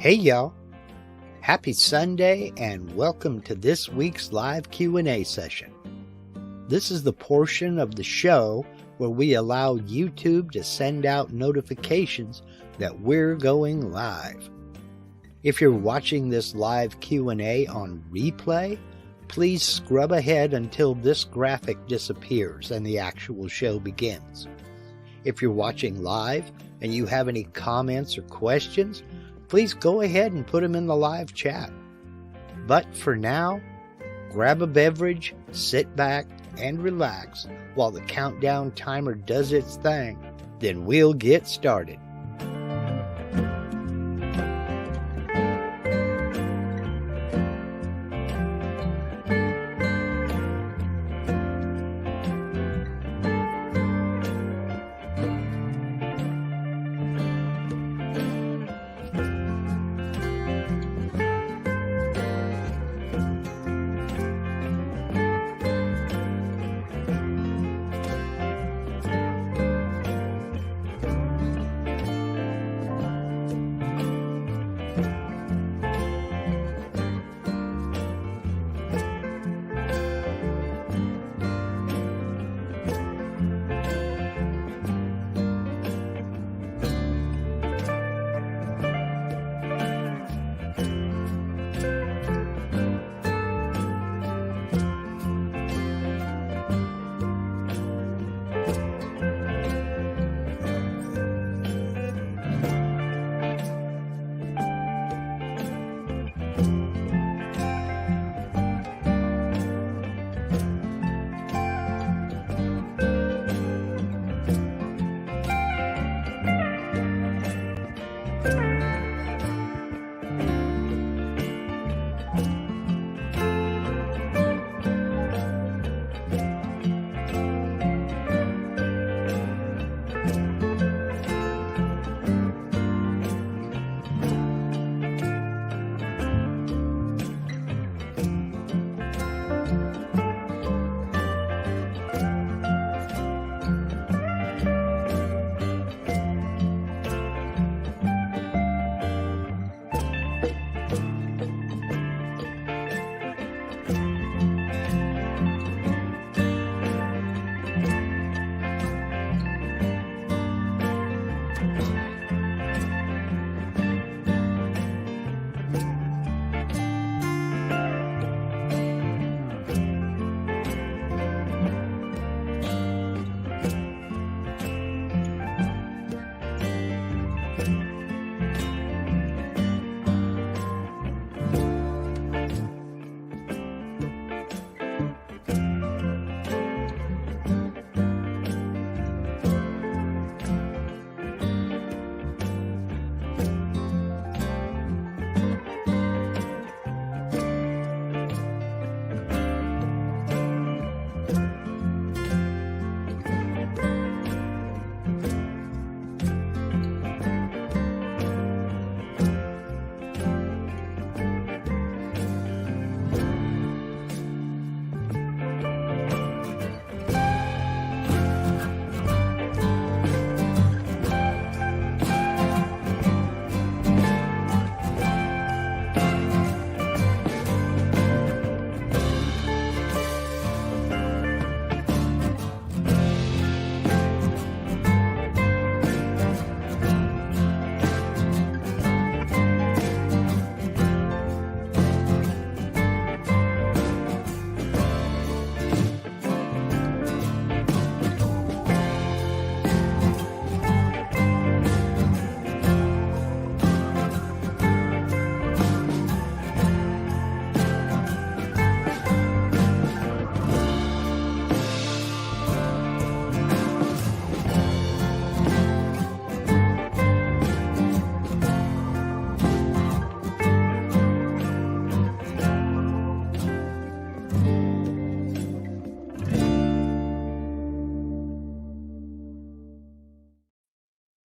Hey y'all, happy Sunday and welcome to this week's live Q&A session. This is the portion of the show where we allow YouTube to send out notifications that we're going live. If you're watching this live Q&A on replay, please scrub ahead until this graphic disappears and the actual show begins. If you're watching live and you have any comments or questions, please go ahead and put them in the live chat. But for now, grab a beverage, sit back, and relax while the countdown timer does its thing. Then we'll get started.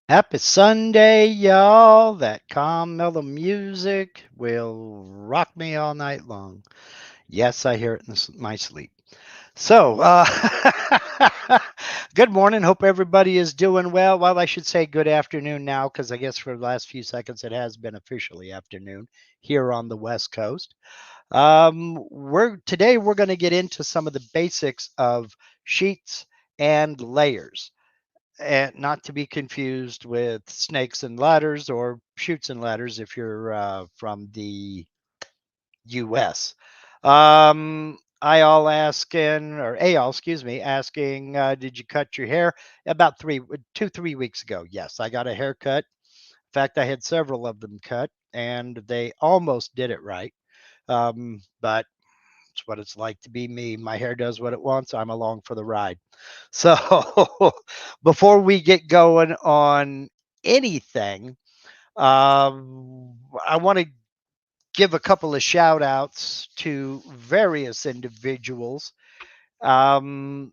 Happy Sunday, y'all. That calm, mellow music will rock me all night long. Yes, I hear it in my sleep. So, good morning. Hope everybody is doing well. Well, I should say good afternoon now because I guess for the last few seconds it has been officially afternoon here on the West Coast. We're going to get into some of the basics of sheets and layers, and not to be confused with snakes and ladders or chutes and ladders if you're from the US. I all asking, or AL, excuse me, asking, did you cut your hair? About 3 weeks ago. Yes, I got a haircut. In fact, I had several of them cut, and they almost did it right. But it's what it's like to be me. My hair does what it wants. I'm along for the ride. So before we get going on anything, I want to give a couple of shout outs to various individuals. Number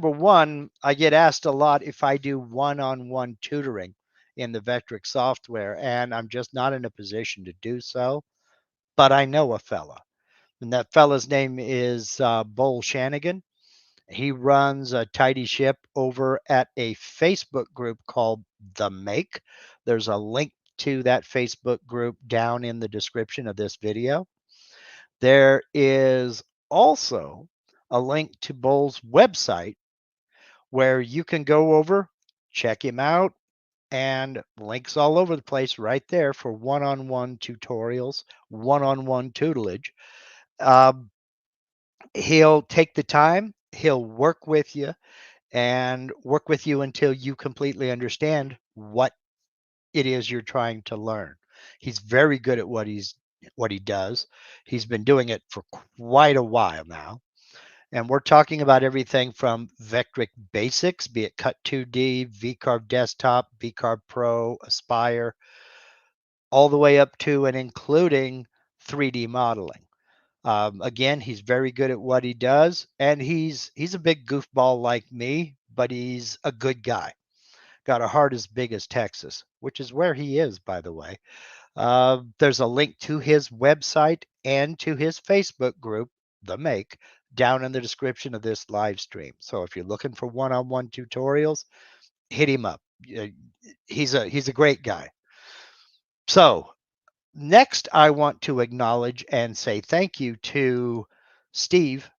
one, I get asked a lot if I do one on one tutoring in the Vectric software, and I'm just not in a position to do so. But I know a fella, and that fella's name is Bull Shanigan. He runs a tidy ship over at a Facebook group called The Make. There's a link to that Facebook group down in the description of this video. There is also a link to Bull's website where you can go over, check him out, and links all over the place right there for one on one tutorials, one on one tutelage. Um, he'll take the time, he'll work with you until you completely understand what it is you're trying to learn. He's very good at what he does. He's been doing it for quite a while now. And we're talking about everything from Vectric basics, be it Cut 2D, V-carve desktop, V-carve Pro, Aspire, all the way up to and including 3D modeling. Again, he's very good at what he does, and he's a big goofball like me, but he's a good guy. Got a heart as big as Texas, which is where he is, by the way. There's a link to his website and to his Facebook group, The Make, down in the description of this live stream. So if you're looking for one-on-one tutorials, hit him up. He's a great guy. So next, I want to acknowledge and say thank you to Steve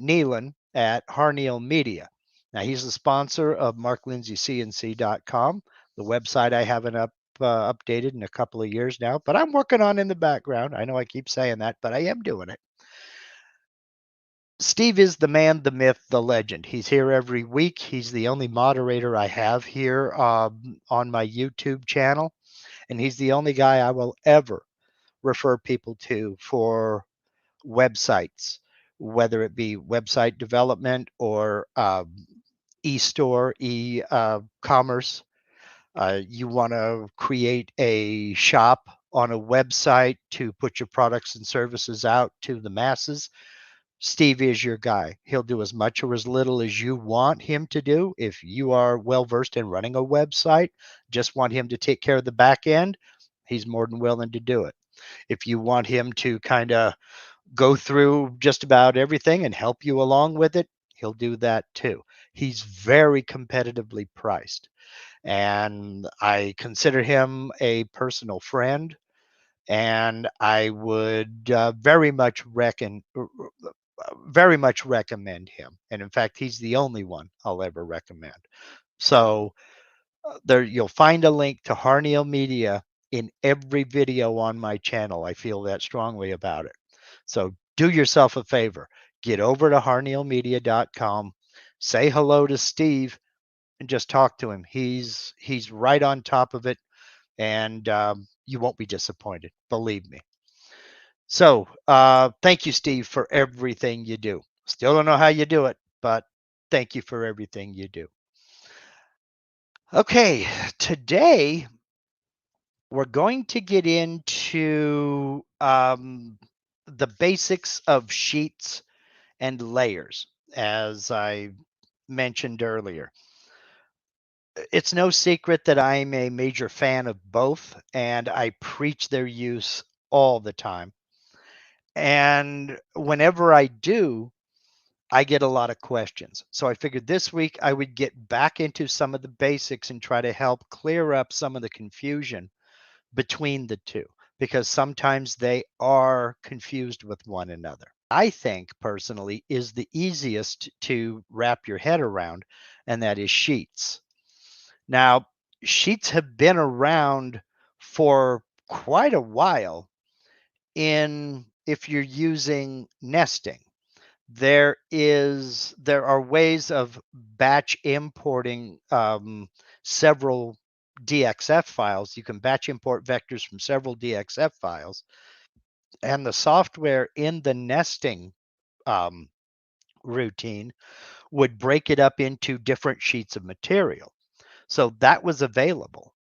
Nealon at Harneal Media. Now, he's the sponsor of Mark Lindsay CNC.com, the website I haven't updated in a couple of years now, but I'm working on in the background. I know I keep saying that, but I am doing it. Steve is the man, the myth, the legend. He's here every week. He's the only moderator I have here on my YouTube channel, and he's the only guy I will ever refer people to for websites, whether it be website development or e-store, e-commerce. You want to create a shop on a website to put your products and services out to the masses. Steve is your guy. He'll do as much or as little as you want him to do. If you are well versed in running a website, just want him to take care of the back end, he's more than willing to do it. If you want him to kind of go through just about everything and help you along with it, he'll do that too. He's very competitively priced, and I consider him a personal friend, and I would very much recommend him. And in fact, he's the only one I'll ever recommend. So there, you'll find a link to Harneal Media in every video on my channel. I feel that strongly about it. So do yourself a favor, get over to harnealmedia.com, say hello to Steve, and just talk to him. He's right on top of it, and you won't be disappointed. Believe me. So thank you, Steve, for everything you do. Still don't know how you do it, but thank you for everything you do. Okay, today we're going to get into the basics of sheets and layers, as I mentioned earlier. It's no secret that I'm a major fan of both, and I preach their use all the time. And whenever I do, I get a lot of questions. So I figured this week I would get back into some of the basics and try to help clear up some of the confusion between the two, because sometimes they are confused with one another. I think personally is the easiest to wrap your head around, and that is sheets. Now, sheets have been around for quite a while in if you're using nesting. There are ways of batch importing several DXF files. You can batch import vectors from several DXF files, and the software in the nesting um, routine would break it up into different sheets of material. So that was available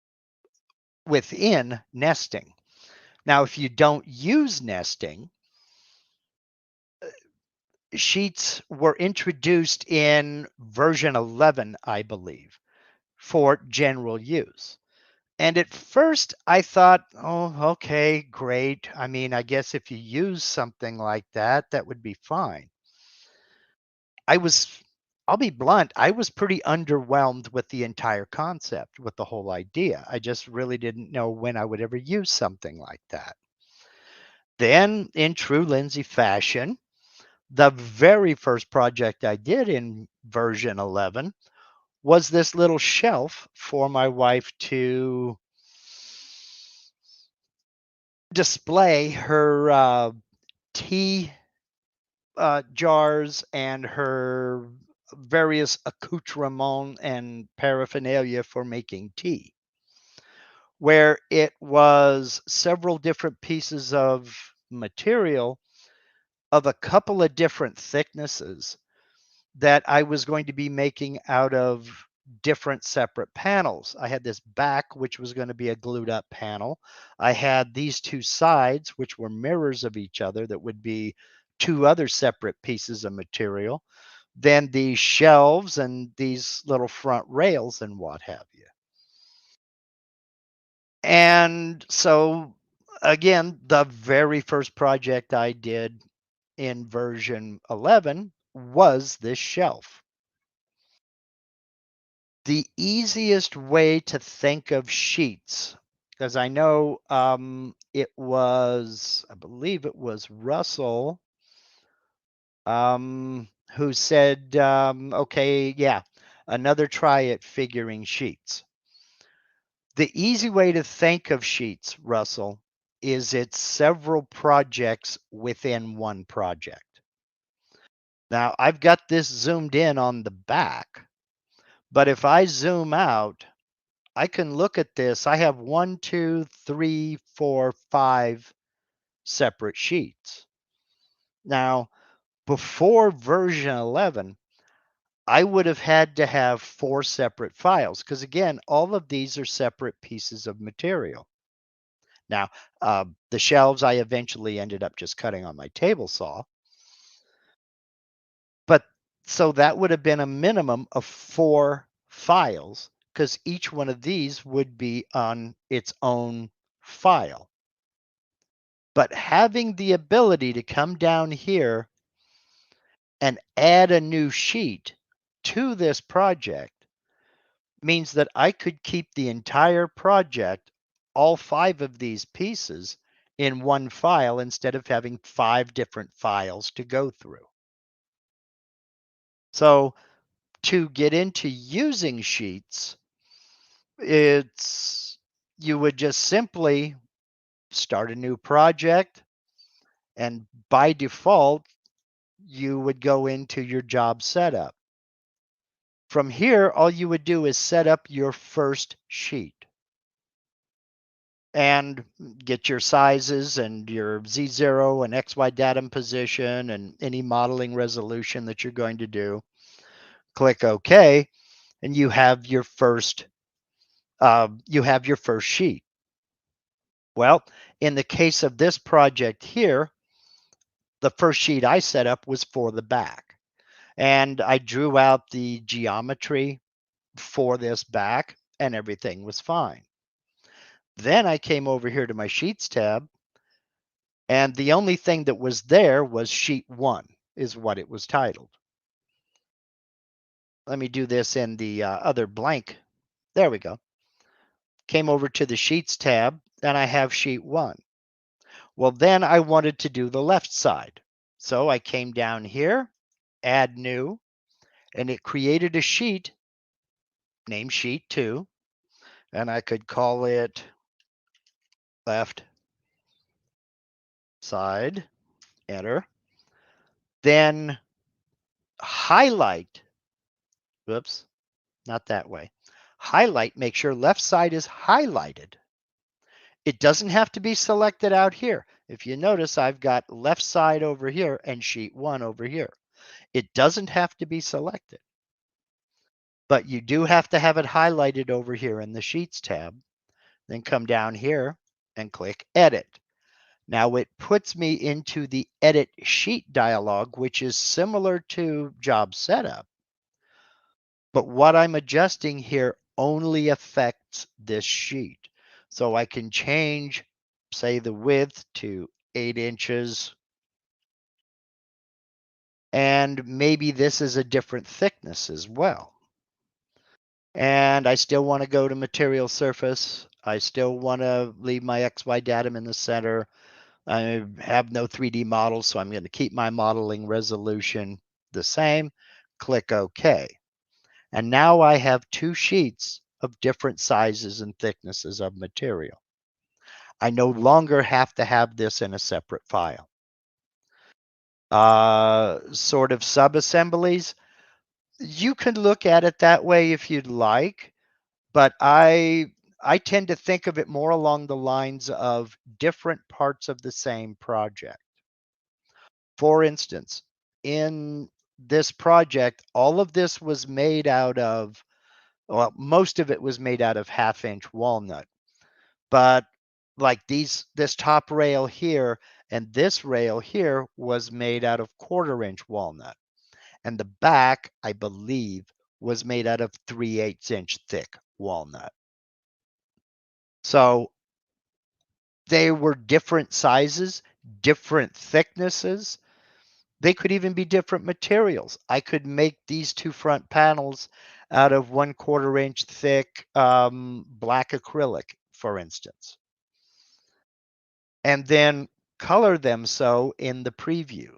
within nesting. Now, if you don't use nesting, sheets were introduced in version 11, I believe, for general use. And at first I thought, oh, okay, great. I mean, I guess if you use something like that, that would be fine. I was, I'll be blunt, I was pretty underwhelmed with the entire concept, with the whole idea. I just really didn't know when I would ever use something like that. Then, in true Lindsay fashion, the very first project I did in version 11 was this little shelf for my wife to display her tea jars and her various accoutrements and paraphernalia for making tea, where it was several different pieces of material of a couple of different thicknesses that I was going to be making out of different separate panels. I had this back, which was going to be a glued up panel. I had these two sides, which were mirrors of each other, that would be two other separate pieces of material. Then these shelves and these little front rails and what have you. And so, again, the very first project I did in version 11 was this shelf. The easiest way to think of sheets, because I know I believe it was Russell who said, okay, yeah, another try at figuring sheets. The easy way to think of sheets, Russell, is it's several projects within one project. Now, I've got this zoomed in on the back, but if I zoom out, I can look at this. I have 1, 2, 3, 4, 5 separate sheets. Now, before version 11, I would have had to have 4 separate files because, again, all of these are separate pieces of material. Now, the shelves I eventually ended up just cutting on my table saw. But so that would have been a minimum of 4 files because each one of these would be on its own file. But having the ability to come down here and add a new sheet to this project means that I could keep the entire project, all 5 of these pieces, in one file instead of having 5 different files to go through. So to get into using sheets, it's you would just simply start a new project, and by default you would go into your job setup. From here, all you would do is set up your first sheet and get your sizes and your Z0 and XY datum position and any modeling resolution that you're going to do. Click OK, and you have your first sheet. Well, in the case of this project here, the first sheet I set up was for the back, and I drew out the geometry for this back, and everything was fine. Then I came over here to my Sheets tab, and the only thing that was there was Sheet 1, is what it was titled. let me do this in the other blank. There we go. Came over to the Sheets tab, and I have Sheet 1. Well, then I wanted to do the left side. So I came down here, Add New, and it created a sheet named Sheet 2, and I could call it left side, enter. Then highlight, whoops, not that way. Highlight, make sure left side is highlighted. It doesn't have to be selected out here. If you notice, I've got left side over here and Sheet 1 over here. It doesn't have to be selected, but you do have to have it highlighted over here in the Sheets tab. Then come down here and click Edit. Now it puts me into the Edit Sheet dialog, which is similar to Job Setup. But what I'm adjusting here only affects this sheet. So I can change, say, the width to 8 inches. And maybe this is a different thickness as well. And I still want to go to material surface. I still want to leave my XY datum in the center. I have no 3D model, so I'm going to keep my modeling resolution the same. Click OK. And now I have two sheets of different sizes and thicknesses of material. I no longer have to have this in a separate file. Sort of sub-assemblies, you can look at it that way if you'd like, but I tend to think of it more along the lines of different parts of the same project. For instance, in this project, all of this was made out of, well, most of it was made out of 1/2-inch walnut. But like this top rail here and this rail here was made out of 1/4-inch walnut. And the back, I believe, was made out of 3/8-inch thick walnut. So they were different sizes, different thicknesses. They could even be different materials. I could make these two front panels out of 1/4-inch thick black acrylic, for instance, and then color them so in the preview.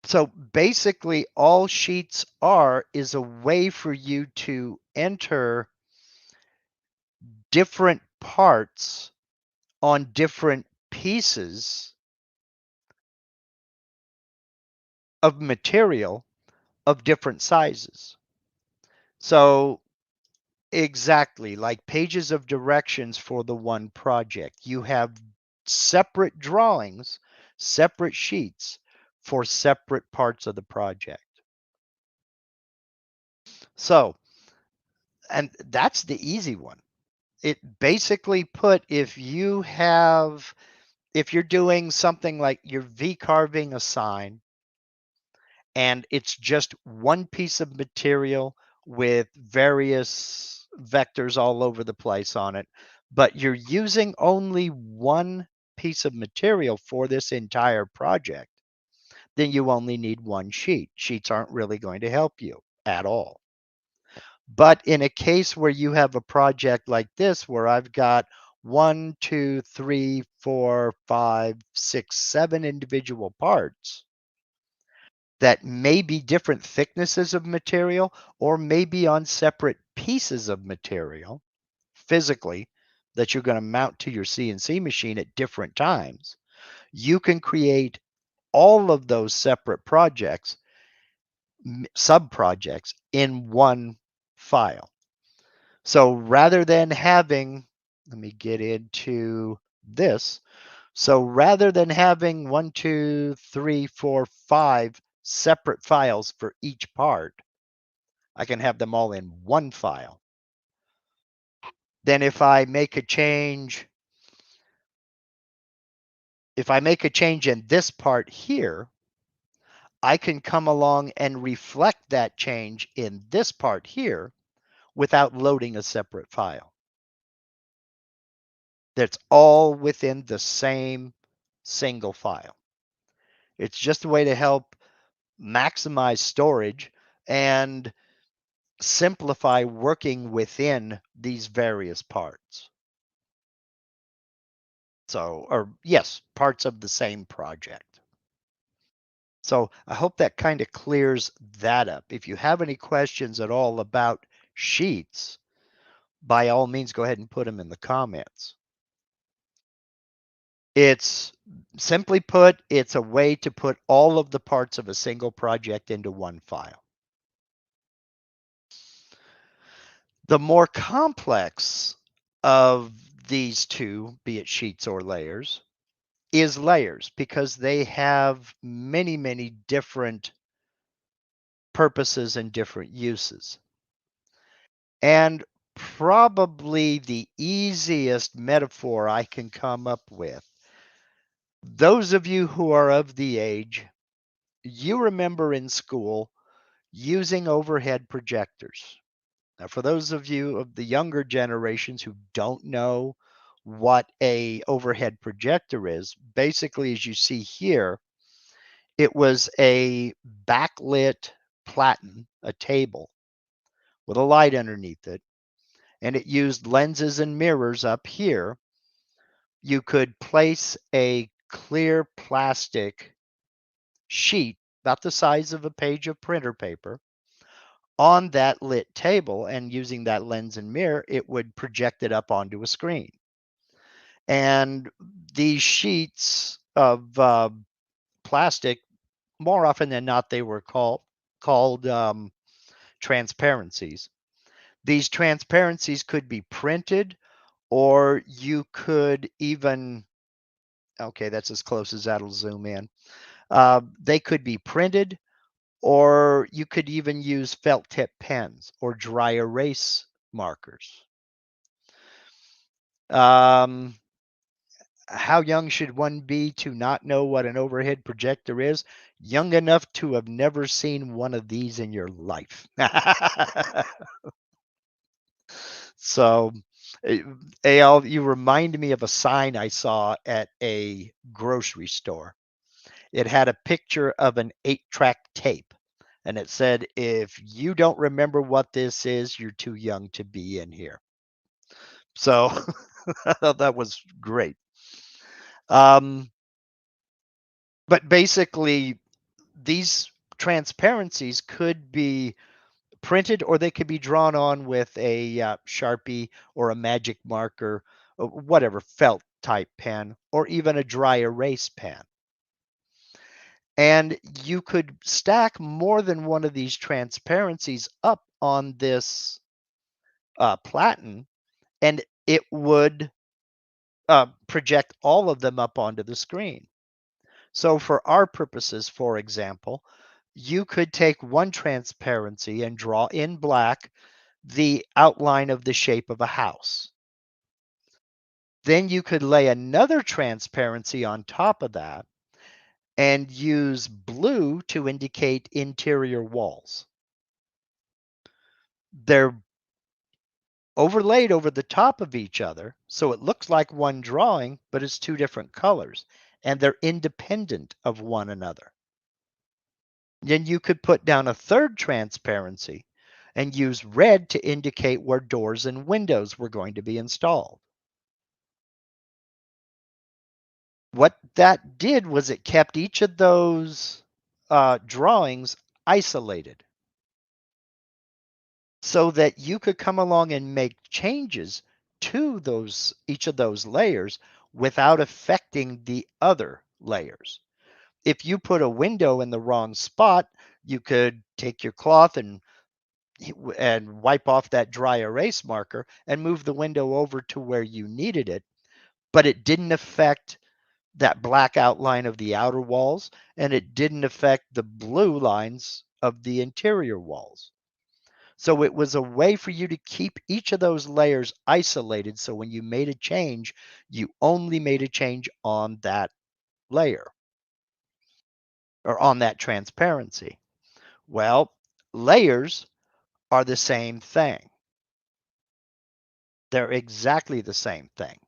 So basically, all sheets are is a way for you to enter different parts on different pieces of material of different sizes. So exactly like pages of directions for the one project, you have separate drawings, separate sheets for separate parts of the project. So, and that's the easy one. It basically put, if you're doing something like you're V-carving a sign and it's just one piece of material with various vectors all over the place on it, but you're using only one piece of material for this entire project, then you only need one sheet. Sheets aren't really going to help you at all. But in a case where you have a project like this, where I've got 1, 2, 3, 4, 5, 6, 7 individual parts that may be different thicknesses of material or maybe on separate pieces of material physically that you're going to mount to your CNC machine at different times, you can create all of those separate projects, sub-projects in one file. So rather than having, let me get into this. So rather than having 1, 2, 3, 4, 5 separate files for each part, I can have them all in one file. Then if I make a change in this part here, I can come along and reflect that change in this part here without loading a separate file. That's all within the same single file. It's just a way to help maximize storage, and simplify working within these various parts. So, or yes, parts of the same project. So I hope that kind of clears that up. If you have any questions at all about sheets, by all means, go ahead and put them in the comments. It's simply put, it's a way to put all of the parts of a single project into one file. The more complex of these two, be it sheets or layers, is layers because they have many, many different purposes and different uses. And probably the easiest metaphor I can come up with, those of you who are of the age, you remember in school using overhead projectors. Now, for those of you of the younger generations who don't know what a overhead projector is, basically, as you see here, it was a backlit platen, a table with a light underneath it, and it used lenses and mirrors up here. You could place a clear plastic sheet about the size of a page of printer paper on that lit table, and using that lens and mirror, it would project it up onto a screen. And these sheets of plastic, more often than not, they were called transparencies. These transparencies could be printed, or you could even, okay, that's as close as that'll zoom in. They could be printed, or you could even use felt tip pens or dry erase markers. Um, how young should one be to not know what an overhead projector is? Young enough to have never seen one of these in your life. So, Al, you remind me of a sign I saw at a grocery store. It had a picture of an 8-track tape, and it said, "If you don't remember what this is, you're too young to be in here." So I thought that was great. Um, but basically, these transparencies could be printed, or they could be drawn on with a Sharpie or a magic marker, whatever, felt type pen, or even a dry erase pen. And you could stack more than one of these transparencies up on this platen, and it would project all of them up onto the screen. So for our purposes, for example, you could take one transparency and draw in black the outline of the shape of a house. Then you could lay another transparency on top of that and use blue to indicate interior walls. They're overlaid over the top of each other, so it looks like one drawing, but it's two different colors, and they're independent of one another. Then you could put down a third transparency and use red to indicate where doors and windows were going to be installed. What that did was it kept each of those drawings isolated so that you could come along and make changes to each of those layers without affecting the other layers. If you put a window in the wrong spot, you could take your cloth and wipe off that dry erase marker and move the window over to where you needed it, but it didn't affect that black outline of the outer walls, and it didn't affect the blue lines of the interior walls. So it was a way for you to keep each of those layers isolated, so when you made a change, you only made a change on that layer or on that transparency. Well, layers are the same thing. They're exactly the same thing.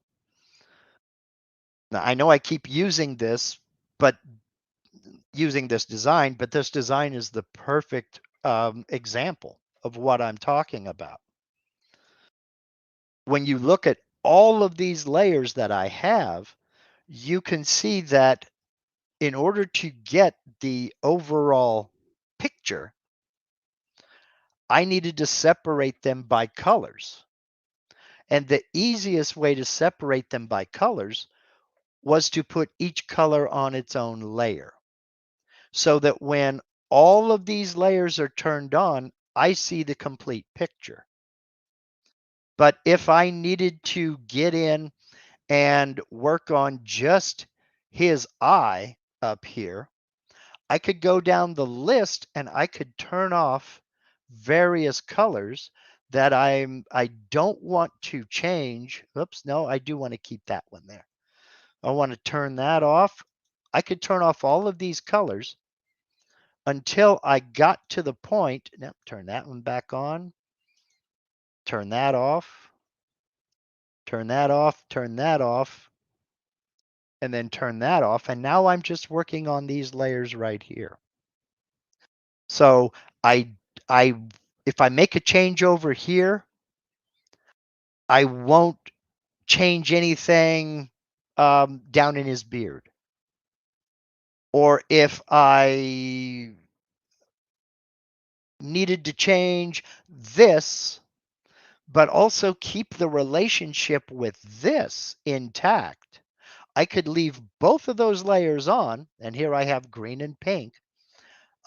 Now, I know I keep using this, but using this design, but this design is the perfect example of what I'm talking about. When you look at all of these layers that I have, you can see that in order to get the overall picture, I needed to separate them by colors. And the easiest way to separate them by colors was to put each color on its own layer, so that when all of these layers are turned on, I see the complete picture. But if I needed to get in and work on just his eye up here, I could go down the list and I could turn off various colors that I don't want to change. Oops, no, I do want to keep that one there. I want to turn that off. I could turn off all of these colors until I got to the point. Now, turn that one back on. Turn that off. Turn that off. Turn that off. And then turn that off. And now I'm just working on these layers right here. So I if I make a change over here, I won't change anything down in his beard. Or if I needed to change this, but also keep the relationship with this intact, I could leave both of those layers on, and here I have green and pink.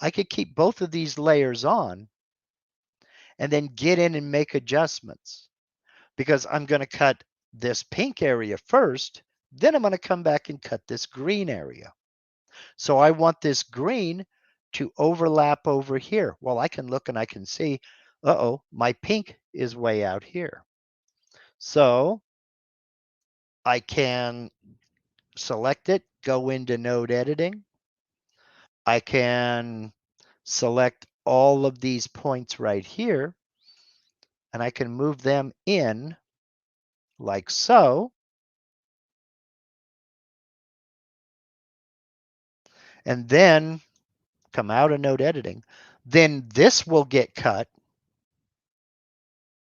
I could keep both of these layers on and then get in and make adjustments, because I'm going to cut this pink area first, then I'm going to come back and cut this green area. So I want this green to overlap over here. Well, I can look and I can see, uh-oh, my pink is way out here. So I can select it, go into node editing. I can select all of these points right here, and I can move them in like so. And then come out of node editing. Then this will get cut.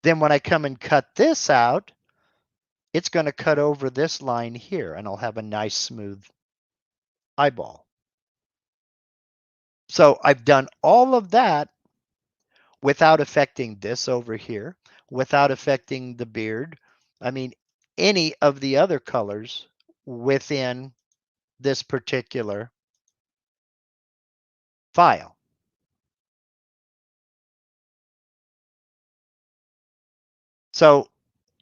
Then when I come and cut this out, it's going to cut over this line here, and I'll have a nice smooth eyeball. So I've done all of that without affecting this over here, without affecting the beard. I mean, any of the other colors within this particular file. So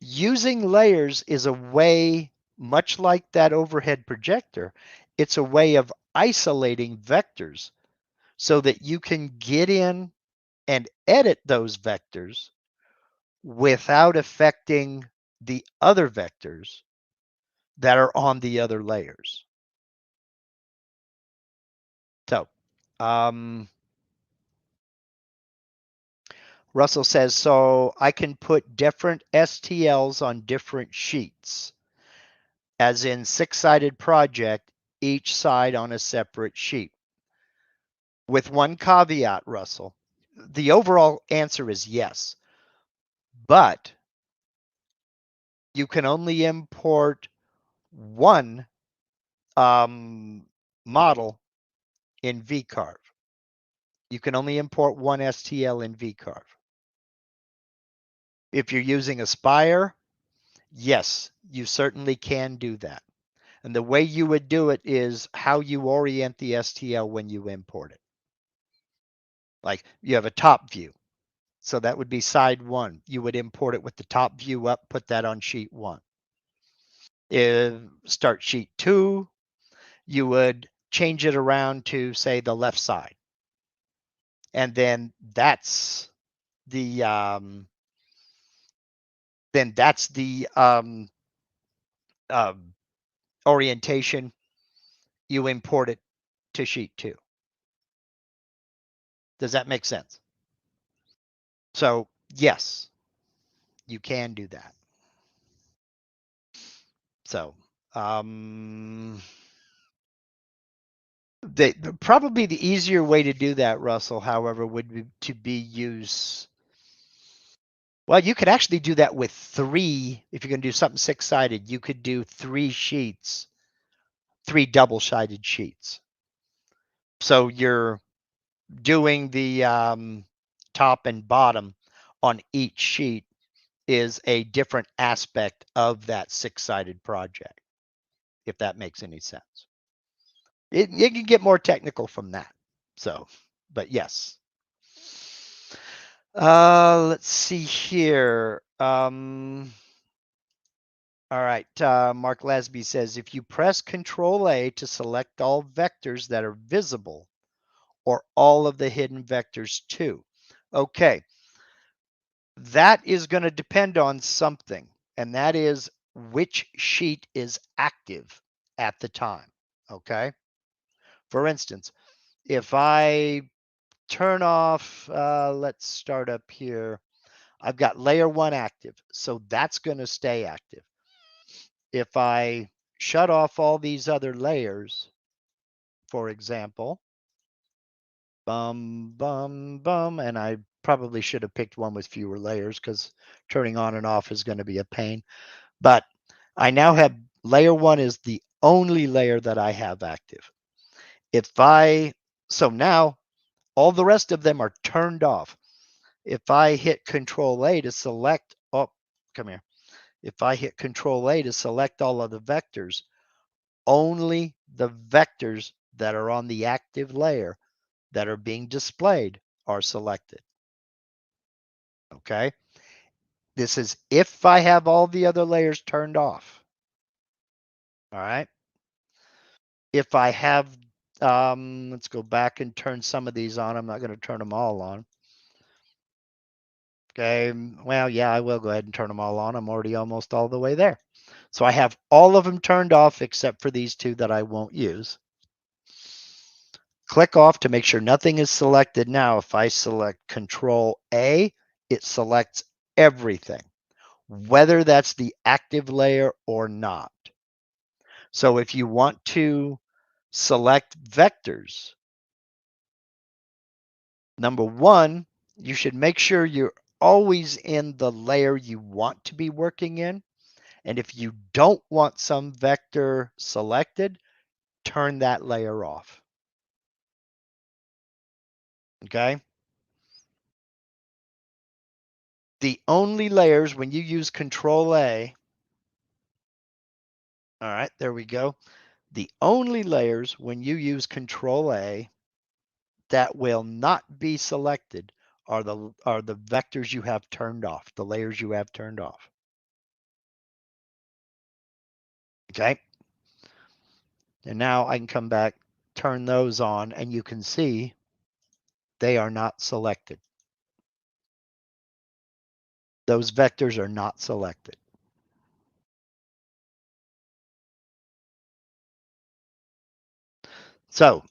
using layers is a way, much like that overhead projector, it's a way of isolating vectors so that you can get in and edit those vectors without affecting the other vectors that are on the other layers. So, Russell says, so I can put different STLs on different sheets, as in six-sided project, each side on a separate sheet. With one caveat, Russell, the overall answer is yes, but you can only import one model in V-carve. You can only import one STL in V-carve. If you're using Aspire, yes, you certainly can do that. And the way you would do it is how you orient the STL when you import it. Like you have a top view. So that would be side one. You would import it with the top view up, put that on sheet one. If start sheet two, you would change it around to say the left side. And then that's the orientation. You import it to sheet two. Does that make sense? So yes, you can do that. So Probably the easier way to do that, Russell, however, would be use. Well, you could actually do that with 3. If you're going to do something 6-sided, you could do 3 sheets, 3 double-sided sheets. So you're doing the top and bottom on each sheet is a different aspect of that 6-sided project, if that makes any sense. You can get more technical from that. So, but yes. Let's see here. All right. Mark Lasby says, if you press Control A to select all vectors that are visible or all of the hidden vectors too. Okay. That is going to depend on something, and that is which sheet is active at the time. Okay. For instance, if I turn off, let's start up here. I've got layer 1 active, so that's going to stay active. If I shut off all these other layers, for example, and I probably should have picked one with fewer layers because turning on and off is going to be a pain. But I now have layer 1 is the only layer that I have active. So now all the rest of them are turned off. If I hit Control A to select, come here. If I hit Control A to select all of the vectors, only the vectors that are on the active layer that are being displayed are selected. Okay. This is if I have all the other layers turned off. All right. If I have, let's go back and turn some of these on. I'm not going to turn them all on. Okay. Well, yeah, I will go ahead and turn them all on. I'm already almost all the way there. So I have all of them turned off except for these 2 that I won't use. Click off to make sure nothing is selected. Now, if I select Control A, it selects everything, whether that's the active layer or not. So if you want to select vectors, number 1, you should make sure you're always in the layer you want to be working in. And if you don't want some vector selected, turn that layer off. Okay. The only layers when you use Control A, all right, there we go. The only layers when you use Control A that will not be selected are the vectors you have turned off, the layers you have turned off. Okay. And now I can come back, turn those on, and you can see they are not selected. Those vectors are not selected. So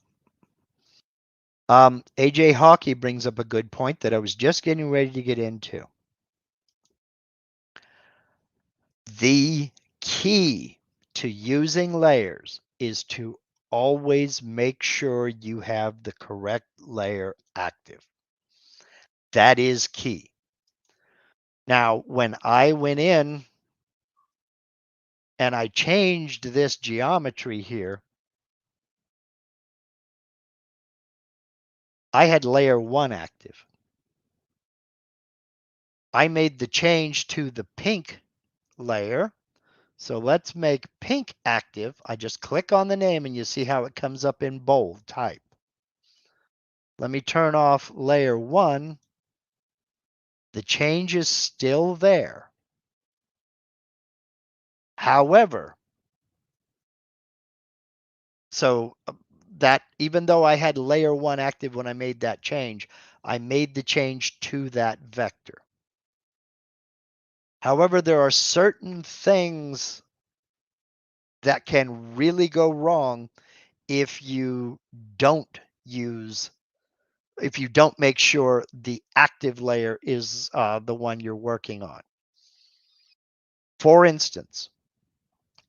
AJ Hockey brings up a good point that I was just getting ready to get into. The key to using layers is to always make sure you have the correct layer active. That is key. Now, when I went in and I changed this geometry here, I had layer 1 active. I made the change to the pink layer. So let's make pink active. I just click on the name and you see how it comes up in bold type. Let me turn off layer 1. The change is still there. However, so that even though I had layer 1 active when I made that change, I made the change to that vector. However, there are certain things that can really go wrong if you don't make sure the active layer is the one you're working on. For instance,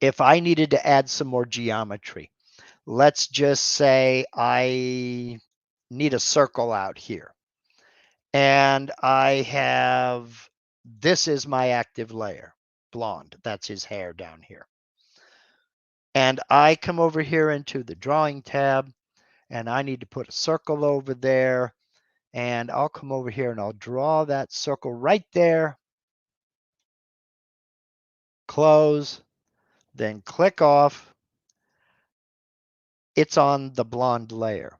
if I needed to add some more geometry, let's just say I need a circle out here. And I have, this is my active layer, blonde. That's his hair down here. And I come over here into the drawing tab, and I need to put a circle over there. And I'll come over here and I'll draw that circle right there. Close, then click off. It's on the blonde layer.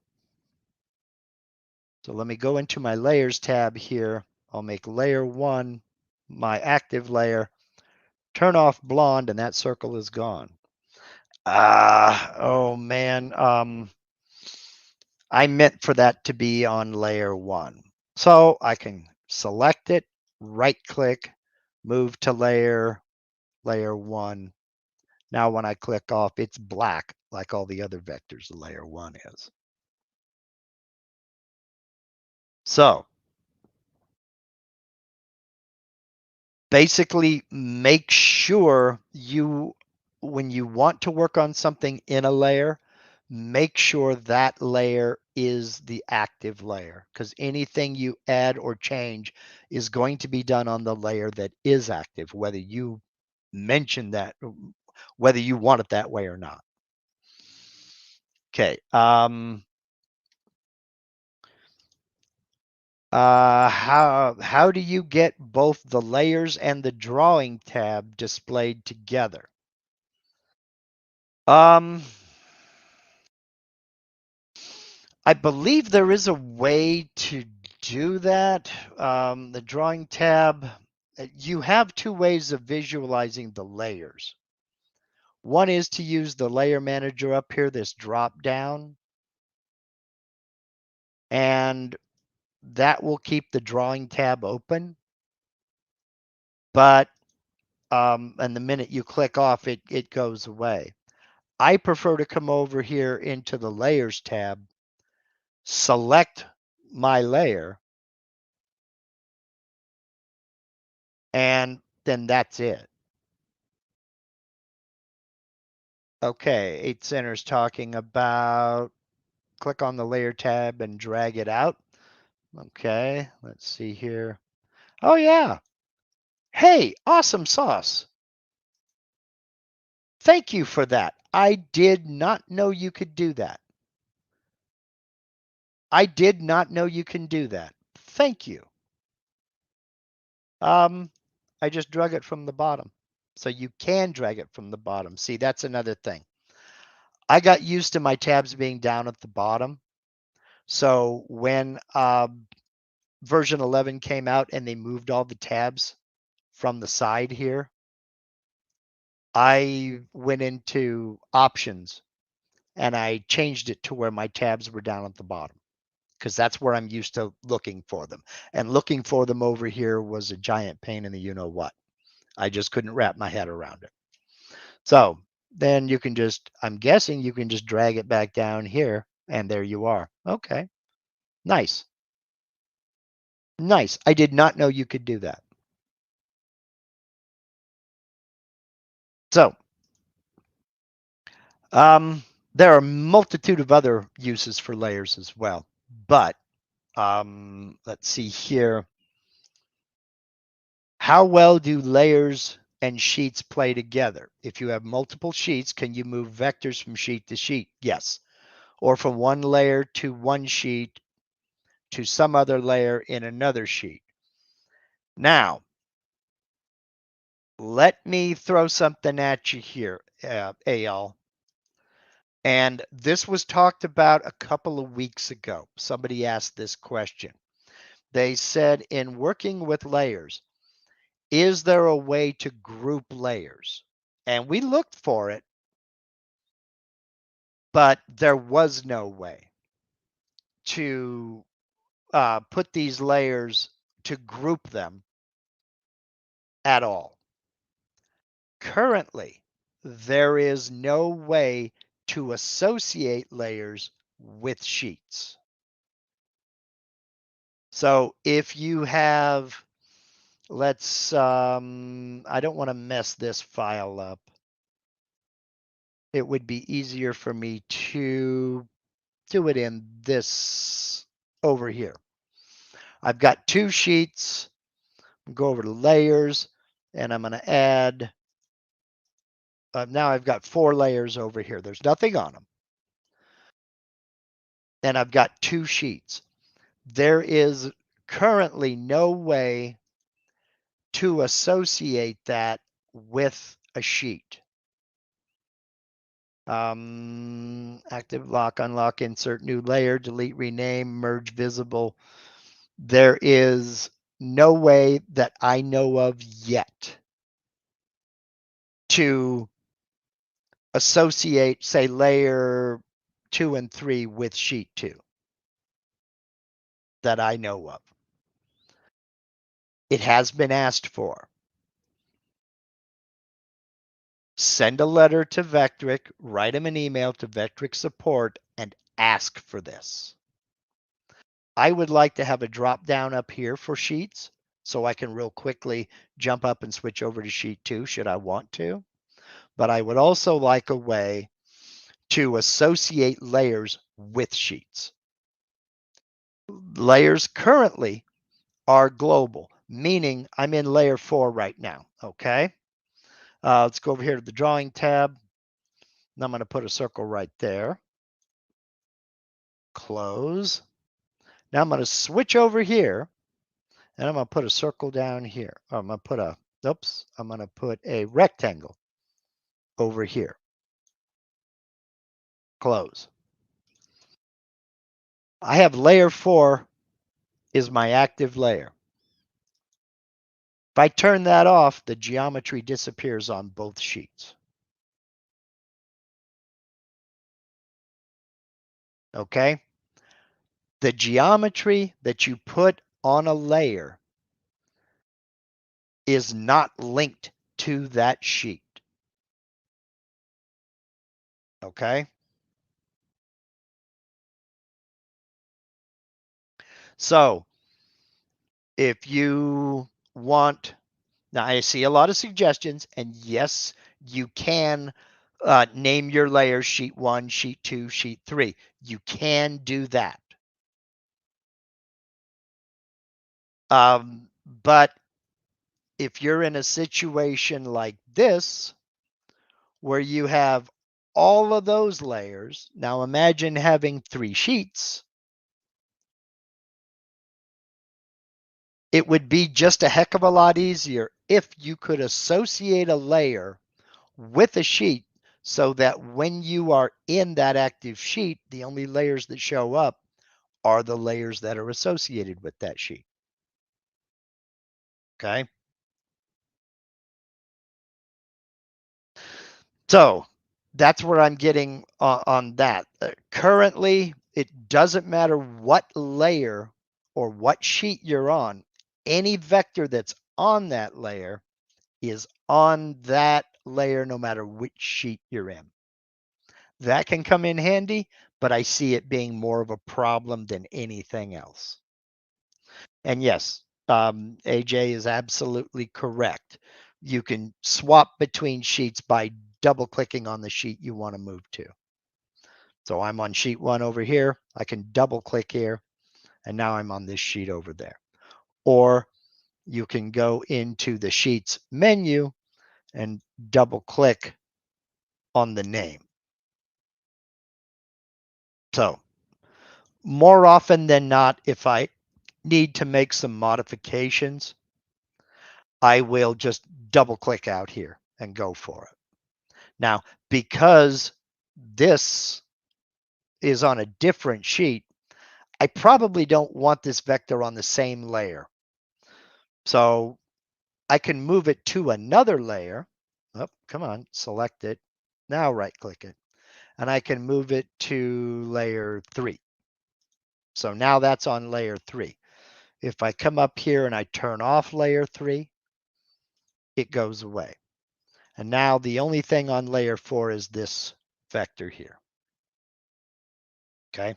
So let me go into my layers tab here. I'll make layer 1 my active layer, turn off blonde, and that circle is gone. Oh man, I meant for that to be on layer 1. So I can select it, right click, move to layer 1. Now when I click off, it's black like all the other vectors of layer 1 is. So basically make sure when you want to work on something in a layer, make sure that layer is the active layer, because anything you add or change is going to be done on the layer that is active, whether you mention that, whether you want it that way or not. Okay. How do you get both the layers and the drawing tab displayed together? I believe there is a way to do that. The drawing tab, you have two ways of visualizing the layers. One is to use the layer manager up here, this drop down, and that will keep the drawing tab open. But and the minute you click off, it goes away. I prefer to come over here into the layers tab, select my layer, and then that's it. Okay, 8 Center is talking about click on the layer tab and drag it out. Okay, let's see here. Oh yeah. Hey, awesome sauce. Thank you for that. I did not know you could do that. I did not know you can do that. Thank you. I just drug it from the bottom. So you can drag it from the bottom. See, that's another thing. I got used to my tabs being down at the bottom. So when version 11 came out and they moved all the tabs from the side here, I went into options and I changed it to where my tabs were down at the bottom, because that's where I'm used to looking for them. And looking for them over here was a giant pain in the you-know-what. I just couldn't wrap my head around it. So then you can just, I'm guessing you can just drag it back down here and there you are. Okay, nice. Nice. I did not know you could do that. So there are a multitude of other uses for layers as well, but let's see here. How well do layers and sheets play together? If you have multiple sheets, can you move vectors from sheet to sheet? Yes. Or from one layer to one sheet to some other layer in another sheet. Now, let me throw something at you here, AL. And this was talked about a couple of weeks ago. Somebody asked this question. They said, in working with layers, is there a way to group layers? And we looked for it, but there was no way to put these layers, to group them at all. Currently, there is no way to associate layers with sheets. So if you have, let's, I don't want to mess this file up. it would be easier for me to do it in this over here. I've got 2 sheets. Go over to layers, and I'm going to add, now I've got 4 layers over here. There's nothing on them. And I've got 2 sheets. There is currently no way to associate that with a sheet. Active lock, unlock, insert new layer, delete, rename, merge visible. There is no way that I know of yet to associate, say, layer 2 and 3 with sheet 2 that I know of. It has been asked for. Send a letter to Vectric, write them an email to Vectric support, and ask for this. I would like to have a drop down up here for sheets so I can real quickly jump up and switch over to sheet 2 should I want to. But I would also like a way to associate layers with sheets. Layers currently are global, meaning I'm in layer 4 right now, okay? Let's go over here to the drawing tab. And I'm going to put a circle right there. Close. Now I'm going to switch over here, and I'm going to put a circle down here. I'm going to put a, I'm going to put a rectangle over here. Close. I have layer 4 is my active layer. If I turn that off, the geometry disappears on both sheets. Okay? The geometry that you put on a layer is not linked to that sheet. Okay? So, if you want, now I see a lot of suggestions, and yes, you can name your layers sheet 1, sheet 2, sheet 3. You can do that. But if you're in a situation like this, where you have all of those layers, now imagine having 3 sheets. It would be just a heck of a lot easier if you could associate a layer with a sheet so that when you are in that active sheet, the only layers that show up are the layers that are associated with that sheet. Okay. So that's where I'm getting on that. Currently, it doesn't matter what layer or what sheet you're on. Any vector that's on that layer is on that layer no matter which sheet you're in. That can come in handy, but I see it being more of a problem than anything else. And yes, AJ is absolutely correct. You can swap between sheets by double clicking on the sheet you want to move to. So I'm on sheet 1 over here. I can double click here, and now I'm on this sheet over there. Or you can go into the sheets menu and double click on the name. So more often than not, if I need to make some modifications, I will just double click out here and go for it. Now, because this is on a different sheet, I probably don't want this vector on the same layer. So I can move it to another layer. Oh, come on, select it. Now right click it. And I can move it to layer 3. So now that's on layer 3. If I come up here and I turn off layer 3, it goes away. And now the only thing on layer 4 is this vector here. Okay.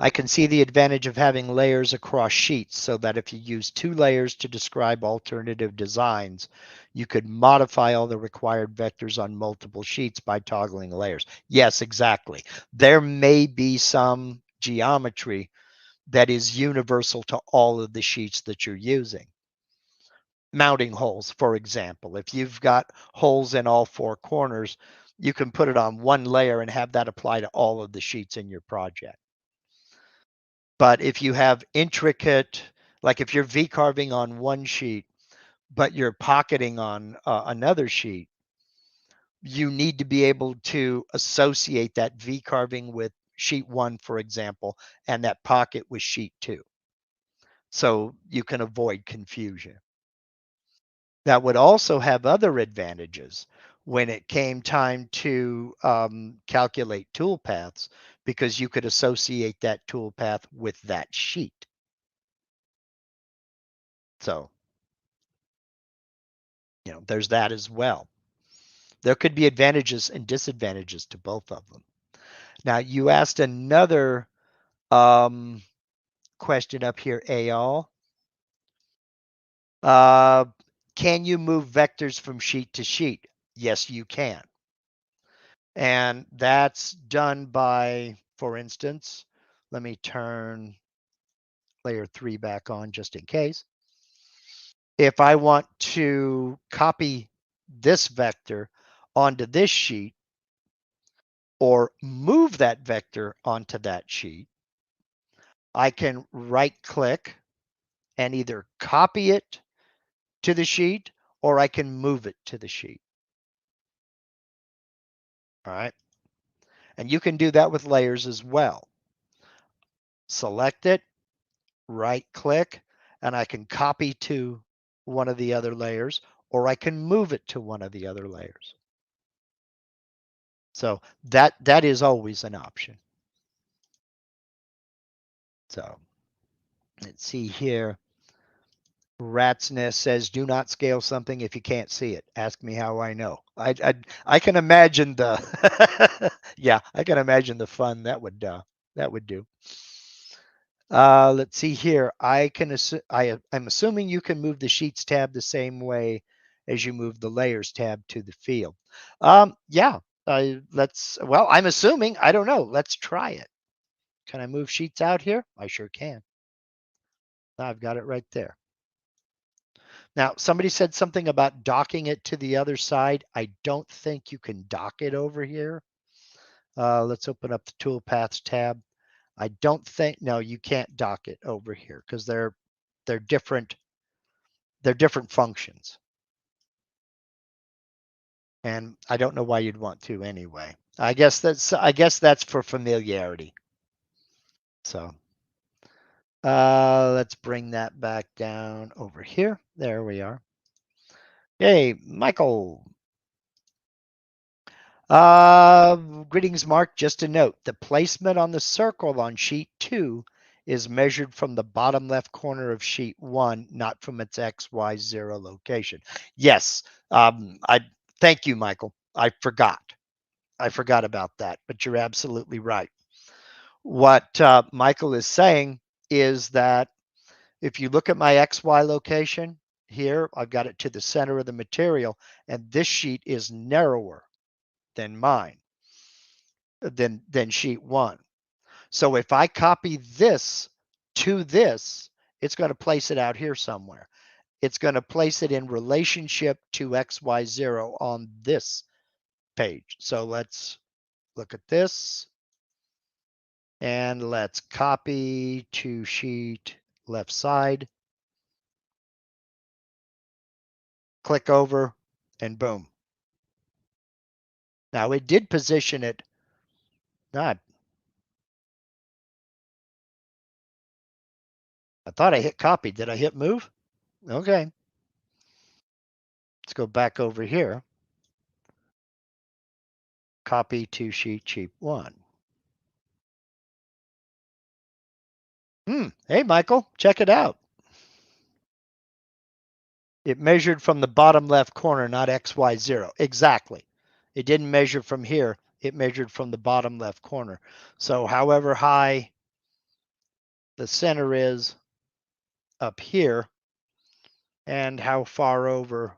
I can see the advantage of having layers across sheets so that if you use 2 layers to describe alternative designs, you could modify all the required vectors on multiple sheets by toggling layers. Yes, exactly. There may be some geometry that is universal to all of the sheets that you're using. Mounting holes, for example. If you've got holes in all 4 corners, you can put it on 1 layer and have that apply to all of the sheets in your project. But if you have intricate, like if you're V-carving on 1 sheet, but you're pocketing on another sheet, you need to be able to associate that V-carving with sheet 1, for example, and that pocket with sheet 2. So you can avoid confusion. That would also have other advantages when it came time to calculate toolpaths, because you could associate that toolpath with that sheet. So, there's that as well. There could be advantages and disadvantages to both of them. Now, you asked another question up here, Ayal. Can you move vectors from sheet to sheet? Yes, you can. And that's done by, for instance, let me turn layer 3 back on just in case. If I want to copy this vector onto this sheet or move that vector onto that sheet, I can right click and either copy it to the sheet or I can move it to the sheet. All right. And you can do that with layers as well. Select it, right click, and I can copy to one of the other layers, or I can move it to one of the other layers. So that is always an option. So let's see here. Rat's Nest says, "Do not scale something if you can't see it. Ask me how I know." I can imagine the yeah, I can imagine the fun that would do. Let's see here. I'm assuming you can move the Sheets tab the same way as you move the Layers tab to the field. Yeah. Well, I'm assuming. I don't know. Let's try it. Can I move Sheets out here? I sure can. I've got it right there. Now, somebody said something about docking it to the other side. I don't think you can dock it over here. Let's open up the Toolpaths tab. I don't think, no, you can't dock it over here because they're different. They're different functions. And I don't know why you'd want to anyway. I guess that's for familiarity. So let's bring that back down over here. There we are. Hey, Michael. Greetings, Mark. Just a note, the placement on the circle on sheet 2 is measured from the bottom left corner of sheet 1, not from its XY0 location. Yes, I thank you, Michael. I forgot about that, but you're absolutely right. What Michael is saying is that if you look at my XY location here, I've got it to the center of the material, and this sheet is narrower than mine, than sheet 1. So if I copy this to this, it's going to place it out here somewhere. It's going to place it in relationship to XY0 on this page. So let's look at this. And let's copy to sheet left side. Click over and boom. Now it did position it. Not. I thought I hit copy. Did I hit move? Okay. Let's go back over here. Copy to sheet 1. Hey, Michael, check it out. It measured from the bottom left corner, not XY0. Exactly. It didn't measure from here. It measured from the bottom left corner. So however high the center is up here and how far over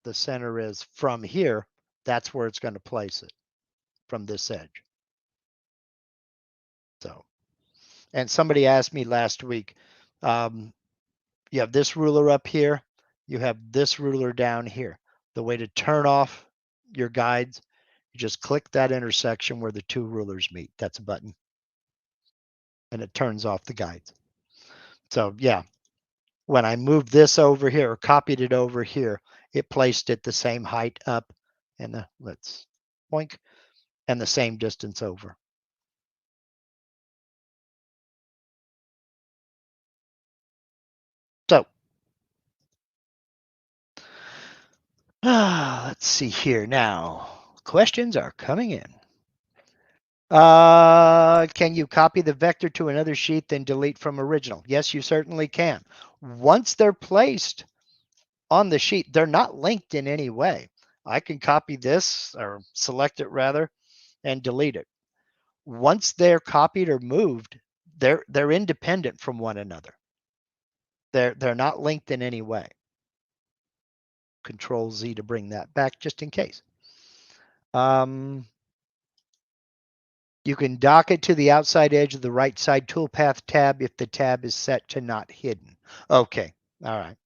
the center is from here, that's where it's going to place it from this edge. So, and somebody asked me last week, you have this ruler up here, you have this ruler down here. The way to turn off your guides, you just click that intersection where the two rulers meet. That's a button. And it turns off the guides. So yeah, when I moved this over here or copied it over here, it placed it the same height up and let's boink and the same distance over. So let's see here now. Questions are coming in. Can you copy the vector to another sheet, then delete from original? Yes, you certainly can. Once they're placed on the sheet, they're not linked in any way. I can copy this or select it rather and delete it. Once they're copied or moved, they're independent from one another. They're not linked in any way. Control Z to bring that back just in case. You can dock it to the outside edge of the right side toolpath tab if the tab is set to not hidden. Okay, all right.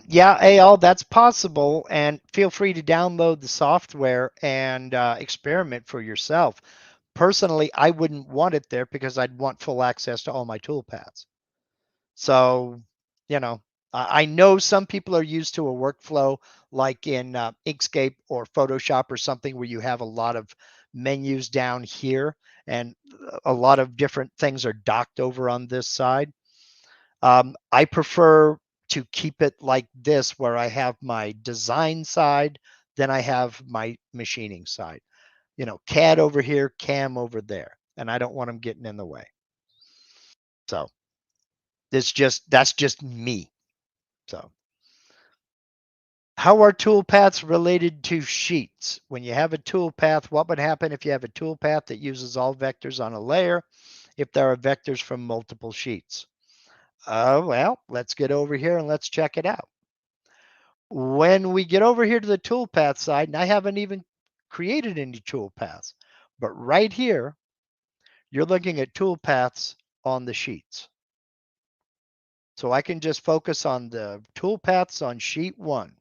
Yeah, AL, that's possible, and feel free to download the software and experiment for yourself. Personally, I wouldn't want it there because I'd want full access to all my toolpaths. So, you know, I know some people are used to a workflow like in Inkscape or Photoshop or something where you have a lot of menus down here and a lot of different things are docked over on this side. I prefer to keep it like this where I have my design side, then I have my machining side. You know, CAD over here, CAM over there, and I don't want them getting in the way. So that's just me. So how are toolpaths related to sheets? When you have a toolpath, what would happen if you have a toolpath that uses all vectors on a layer if there are vectors from multiple sheets? Well, let's get over here and let's check it out. When we get over here to the toolpath side, and I haven't even created any toolpaths, but right here, you're looking at toolpaths on the sheets. So I can just focus on the toolpaths on sheet 1.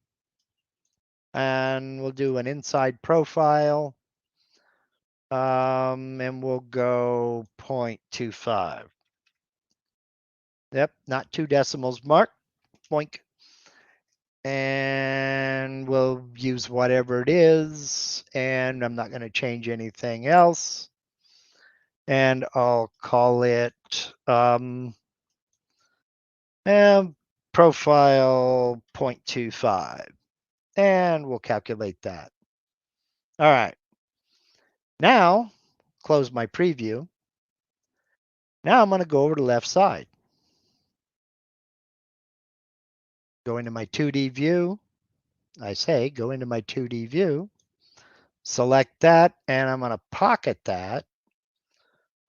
And we'll do an inside profile. And we'll go 0.25. Yep, not 2 decimals, Mark. Boink. And we'll use whatever it is. And I'm not going to change anything else. And I'll call it profile 0.25. And we'll calculate that. All right. Now, close my preview. Now I'm going to go over to the left side. Go into my 2D view. I say go into my 2D view. Select that, and I'm going to pocket that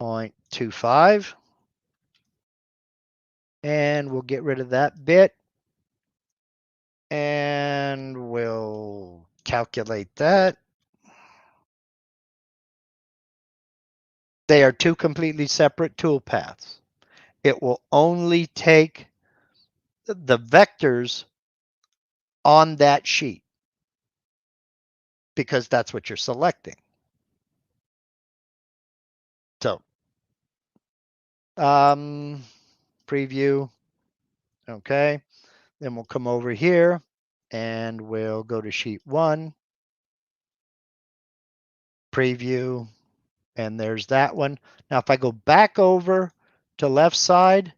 0.25. And we'll get rid of that bit. And we'll calculate that. They are 2 completely separate toolpaths. It will only take the vectors on that sheet because that's what you're selecting. So, preview. Okay. Then we'll come over here and we'll go to sheet 1, preview, and there's that one. Now, if I go back over to left side,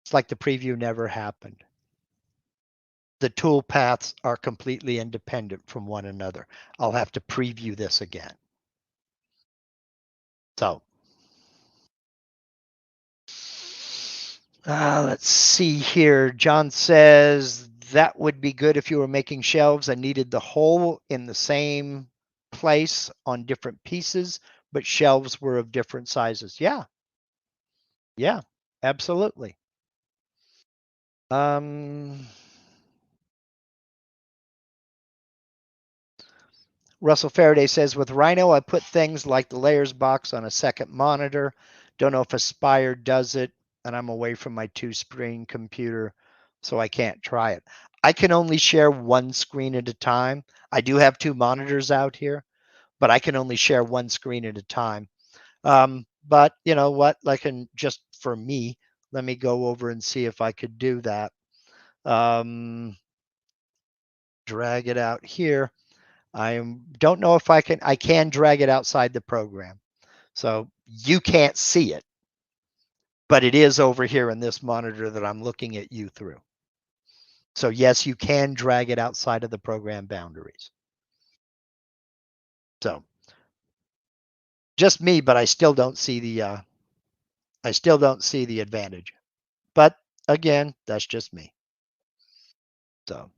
it's like the preview never happened. The tool paths are completely independent from one another. I'll have to preview this again. So let's see here. John says That would be good if you were making shelves and needed the hole in the same place on different pieces, but shelves were of different sizes. Yeah, yeah, absolutely. Um, Russell Faraday says, with Rhino, I put things like the layers box on a second monitor. Don't know if Aspire does it, and I'm away from my two-screen computer, so I can't try it. I can only share one screen at a time. I do have two monitors out here, but I can only share one screen at a time. But you know what? Like, just for me, let me go over and see if I could do that. Drag it out here. I don't know if I can drag it outside the program. So you can't see it, but it is over here in this monitor that I'm looking at you through. So yes, you can drag it outside of the program boundaries. So just me, but I still don't see the advantage. But again, that's just me. So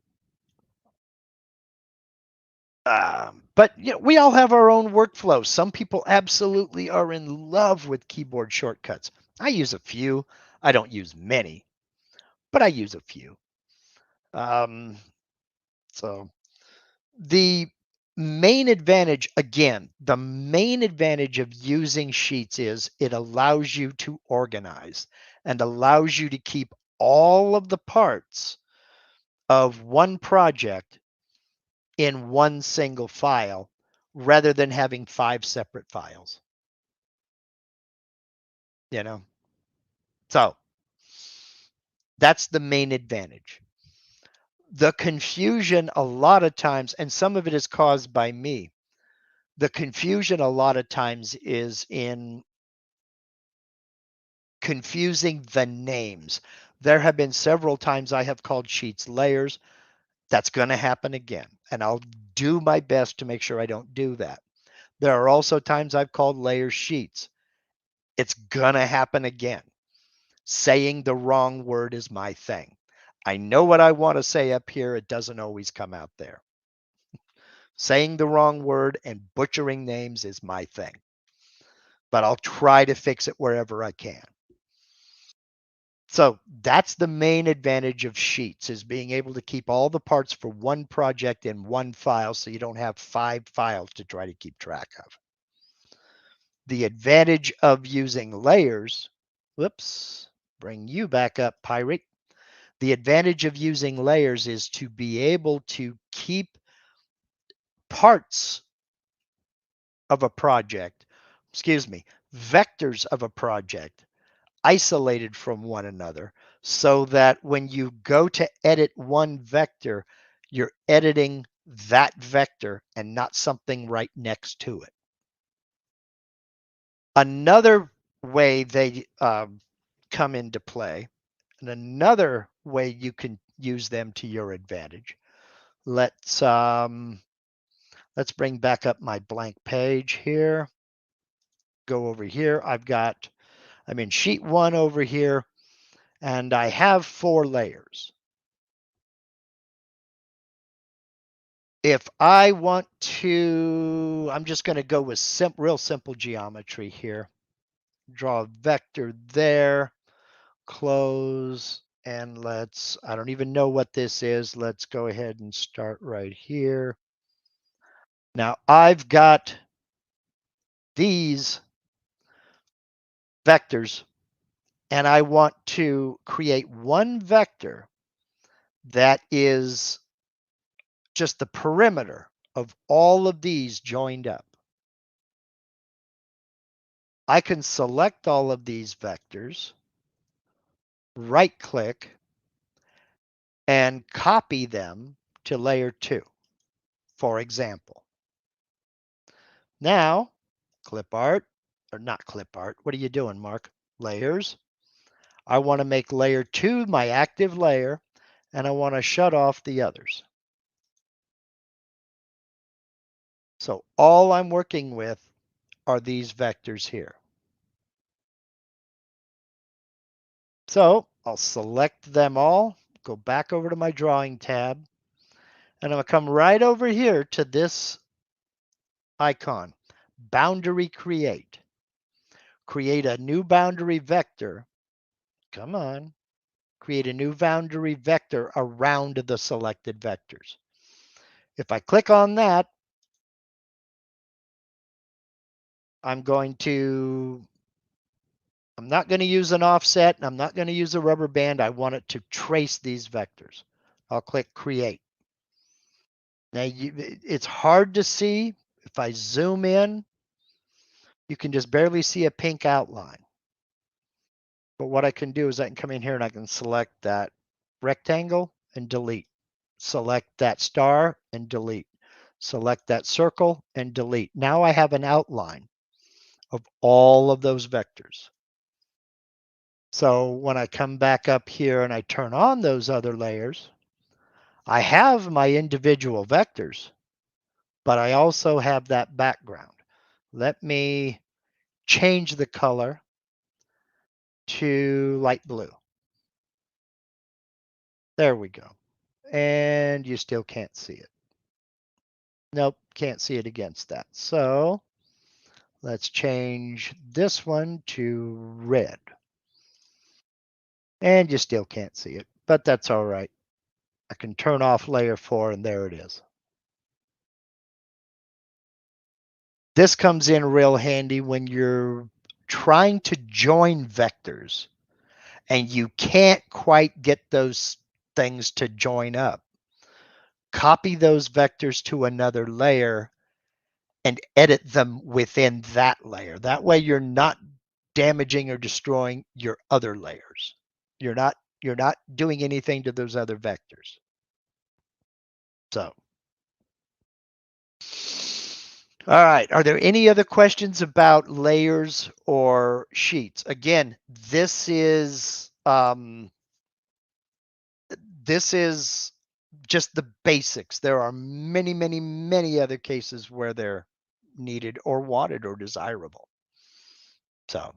but you know, we all have our own workflow. Some people absolutely are in love with keyboard shortcuts. I use a few. I don't use many, but I use a few. Um, so the main advantage, again, the main advantage of using Sheets is it allows you to organize and allows you to keep all of the parts of one project in one single file rather than having 5 separate files, you know? So that's the main advantage. The confusion a lot of times, and some of it is caused by me, the confusion a lot of times is in confusing the names. There have been several times I have called sheets layers. That's going to happen again. And I'll do my best to make sure I don't do that. There are also times I've called layers sheets. It's going to happen again. Saying the wrong word is my thing. I know what I want to say up here. It doesn't always come out there. Saying the wrong word and butchering names is my thing. But I'll try to fix it wherever I can. So that's the main advantage of Sheets, is being able to keep all the parts for one project in one file so you don't have 5 files to try to keep track of. The advantage of using layers, whoops, bring you back up, Pirate. The advantage of using layers is to be able to keep parts of a project, vectors of a project isolated from one another so that when you go to edit one vector, you're editing that vector and not something right next to it. Another way they come into play, and another way you can use them to your advantage. Let's bring back up my blank page here. Go over here. I'm in sheet 1 over here, and I have 4 layers. If I want to, I'm just going to go with real simple geometry here. Draw a vector there, close, and I don't even know what this is. Let's go ahead and start right here. Now I've got these vectors, and I want to create one vector that is just the perimeter of all of these joined up. I can select all of these vectors, right click, and copy them to layer 2, for example. Now, clip art, or not clip art, what are you doing, Mark? Layers. I want to make layer 2 my active layer, and I want to shut off the others. So all I'm working with are these vectors here. So I'll select them all, go back over to my drawing tab, and I'm going to come right over here to this icon, boundary create. Create a new boundary vector. Come on. Create a new boundary vector around the selected vectors. If I click on that, I'm not going to use an offset, and I'm not going to use a rubber band. I want it to trace these vectors. I'll click create. Now it's hard to see. If I zoom in, you can just barely see a pink outline. But what I can do is I can come in here and I can select that rectangle and delete. Select that star and delete. Select that circle and delete. Now I have an outline of all of those vectors. So when I come back up here and I turn on those other layers, I have my individual vectors, but I also have that background. Let me change the color to light blue. There we go. And you still can't see it. Nope, can't see it against that. So let's change this one to red. And you still can't see it, but that's all right. I can turn off layer 4 and there it is. This comes in real handy when you're trying to join vectors and you can't quite get those things to join up. Copy those vectors to another layer and edit them within that layer. That way you're not damaging or destroying your other layers. You're not doing anything to those other vectors. So, all right. Are there any other questions about layers or sheets? Again, this is just the basics. There are many, many, many other cases where they're needed or wanted or desirable. So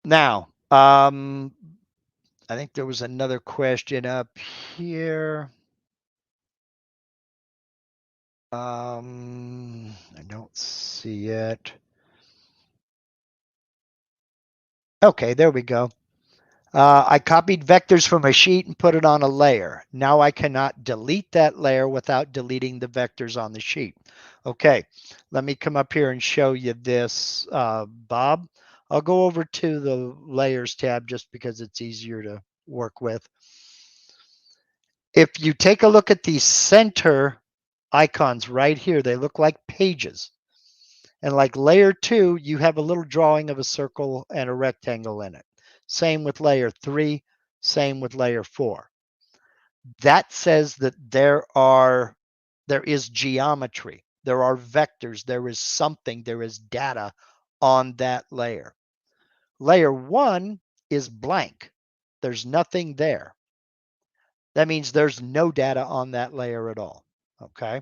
now, I think there was another question up here. I don't see it. Okay, there we go. I copied vectors from a sheet and put it on a layer. Now I cannot delete that layer without deleting the vectors on the sheet. Okay, let me come up here and show you this, Bob. I'll go over to the layers tab just because it's easier to work with. If you take a look at these center icons right here, they look like pages. And like layer 2, you have a little drawing of a circle and a rectangle in it. Same with layer 3, same with layer 4. That says that there is geometry, there are vectors, there is something, there is data on that layer. Layer 1 is blank. There's nothing there. That means there's no data on that layer at all. Okay.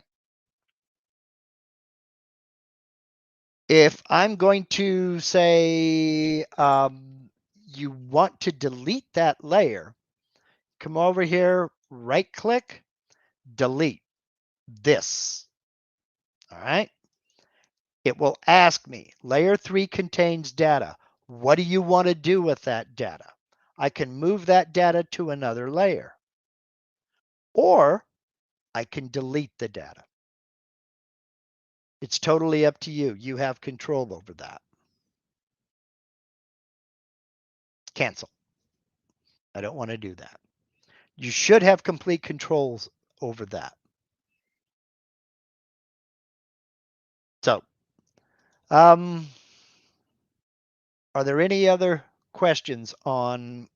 If I'm going to say you want to delete that layer, come over here, right click, delete this. All right. It will ask me, layer 3 contains data. What do you want to do with that data? I can move that data to another layer, or I can delete the data. It's totally up to you. You have control over that. Cancel. I don't want to do that. You should have complete controls over that. So, are there any other questions on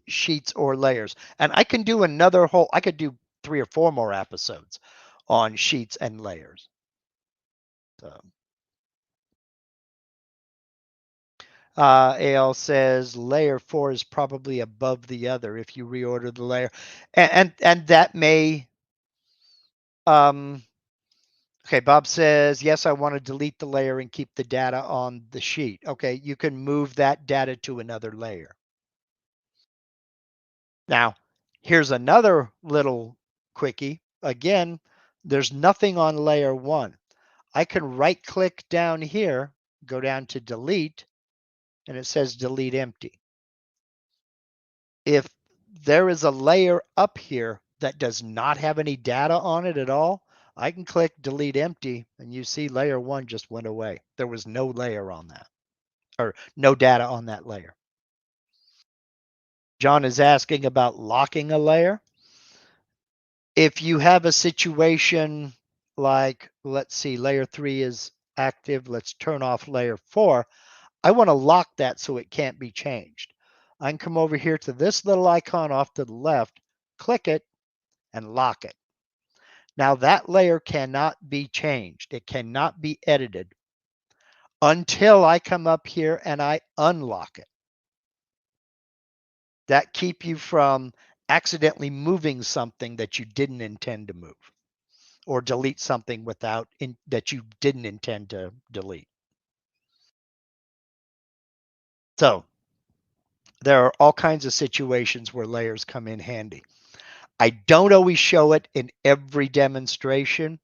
sheets or layers? And I can do I could do 3 or 4 more episodes on sheets and layers. So, AL says layer 4 is probably above the other if you reorder the layer, and that may. Okay, Bob says yes. I want to delete the layer and keep the data on the sheet. Okay, you can move that data to another layer. Now, here's another little quickie. Again, there's nothing on layer 1. I can right click down here, go down to delete, and it says delete empty. If there is a layer up here that does not have any data on it at all, I can click delete empty and you see layer 1 just went away. There was no layer on that, or no data on that layer. John is asking about locking a layer. If you have a situation like, let's see, layer 3 is active, let's turn off layer 4. I want to lock that so it can't be changed. I can come over here to this little icon off to the left, click it, and lock it. Now that layer cannot be changed. It cannot be edited until I come up here and I unlock it. That keep you from accidentally moving something that you didn't intend to move, or delete something that you didn't intend to delete. So there are all kinds of situations where layers come in handy. I don't always show it in every demonstration,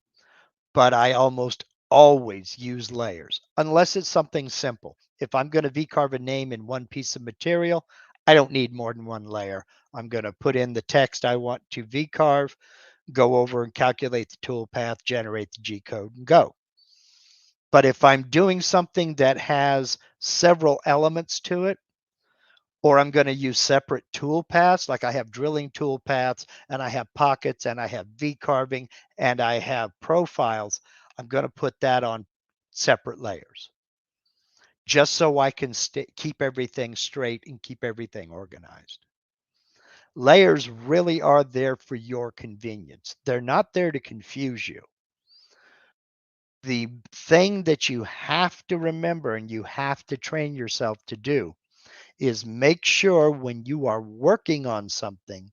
but I almost always use layers, unless it's something simple. If I'm going to V-carve a name in one piece of material, I don't need more than one layer. I'm going to put in the text I want to V-carve, go over and calculate the toolpath, generate the G-code, and go. But if I'm doing something that has several elements to it, or I'm going to use separate tool paths, like I have drilling tool paths, and I have pockets, and I have V-carving, and I have profiles, I'm going to put that on separate layers, just so I can keep everything straight and keep everything organized. Layers really are there for your convenience. They're not there to confuse you. The thing that you have to remember and you have to train yourself to do is make sure when you are working on something,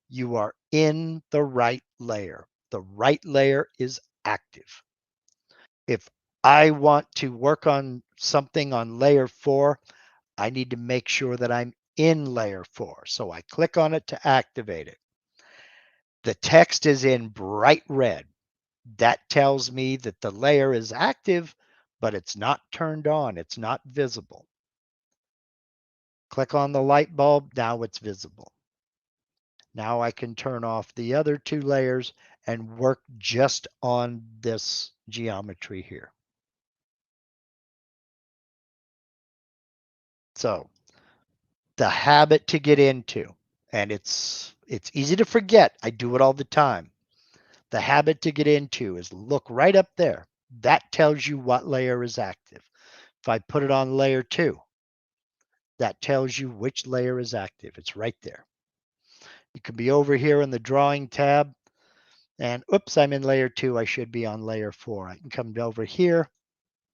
you are in the right layer. The right layer is active. If I want to work on something on layer 4, I need to make sure that I'm in layer 4. So I click on it to activate it. The text is in bright red. That tells me that the layer is active, but it's not turned on. It's not visible. Click on the light bulb. Now it's visible. Now I can turn off the other 2 layers and work just on this geometry here. So the habit to get into, and it's easy to forget. I do it all the time. The habit to get into is look right up there. That tells you what layer is active. If I put it on layer 2, that tells you which layer is active. It's right there. You can be over here in the drawing tab and oops, I'm in layer 2. I should be on layer 4. I can come over here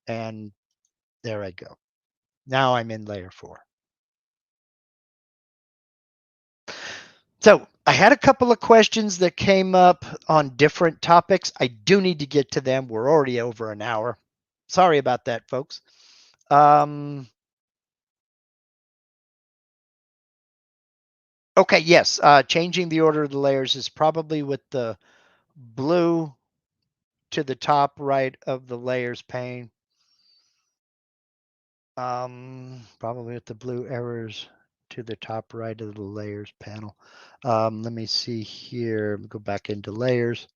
and there I go. Now I'm in layer 4. So I had a couple of questions that came up on different topics. I do need to get to them. We're already over an hour. Sorry about that, folks. Okay, yes. Changing the order of the layers is probably with the blue to the top right of the layers pane. Probably with the blue errors to the top right of the layers panel. Let me see here. Go back into layers.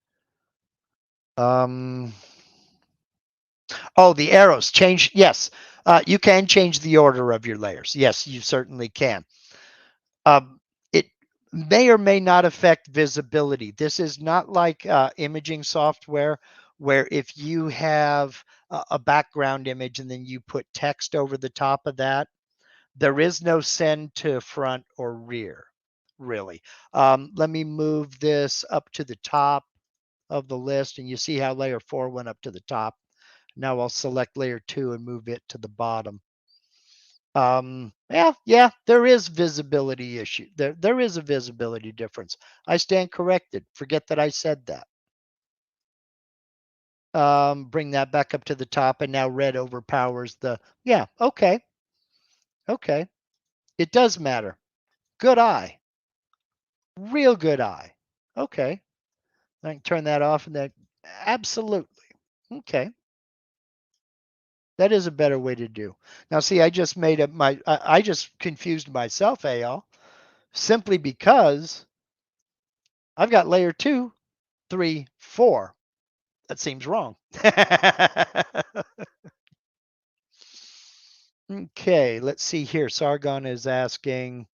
Oh, the arrows change. Yes, you can change the order of your layers. Yes, you certainly can. It may or may not affect visibility. This is not like imaging software where if you have a background image and then you put text over the top of that, there is no send to front or rear, really. Let me move this up to the top of the list, and you see how layer 4 went up to the top. Now I'll select layer 2 and move it to the bottom. Yeah, there is visibility issue. There is a visibility difference. I stand corrected. Forget that I said that. Bring that back up to the top, and now red overpowers the, yeah, okay. It does matter. Good eye. Real good eye. Okay. I can turn that off and then absolutely. Okay. That is a better way to do. Now see, I just made up I just confused myself, AL, simply because I've got layer 2, 3, 4. That seems wrong. Okay, let's see here. Sargon is asking,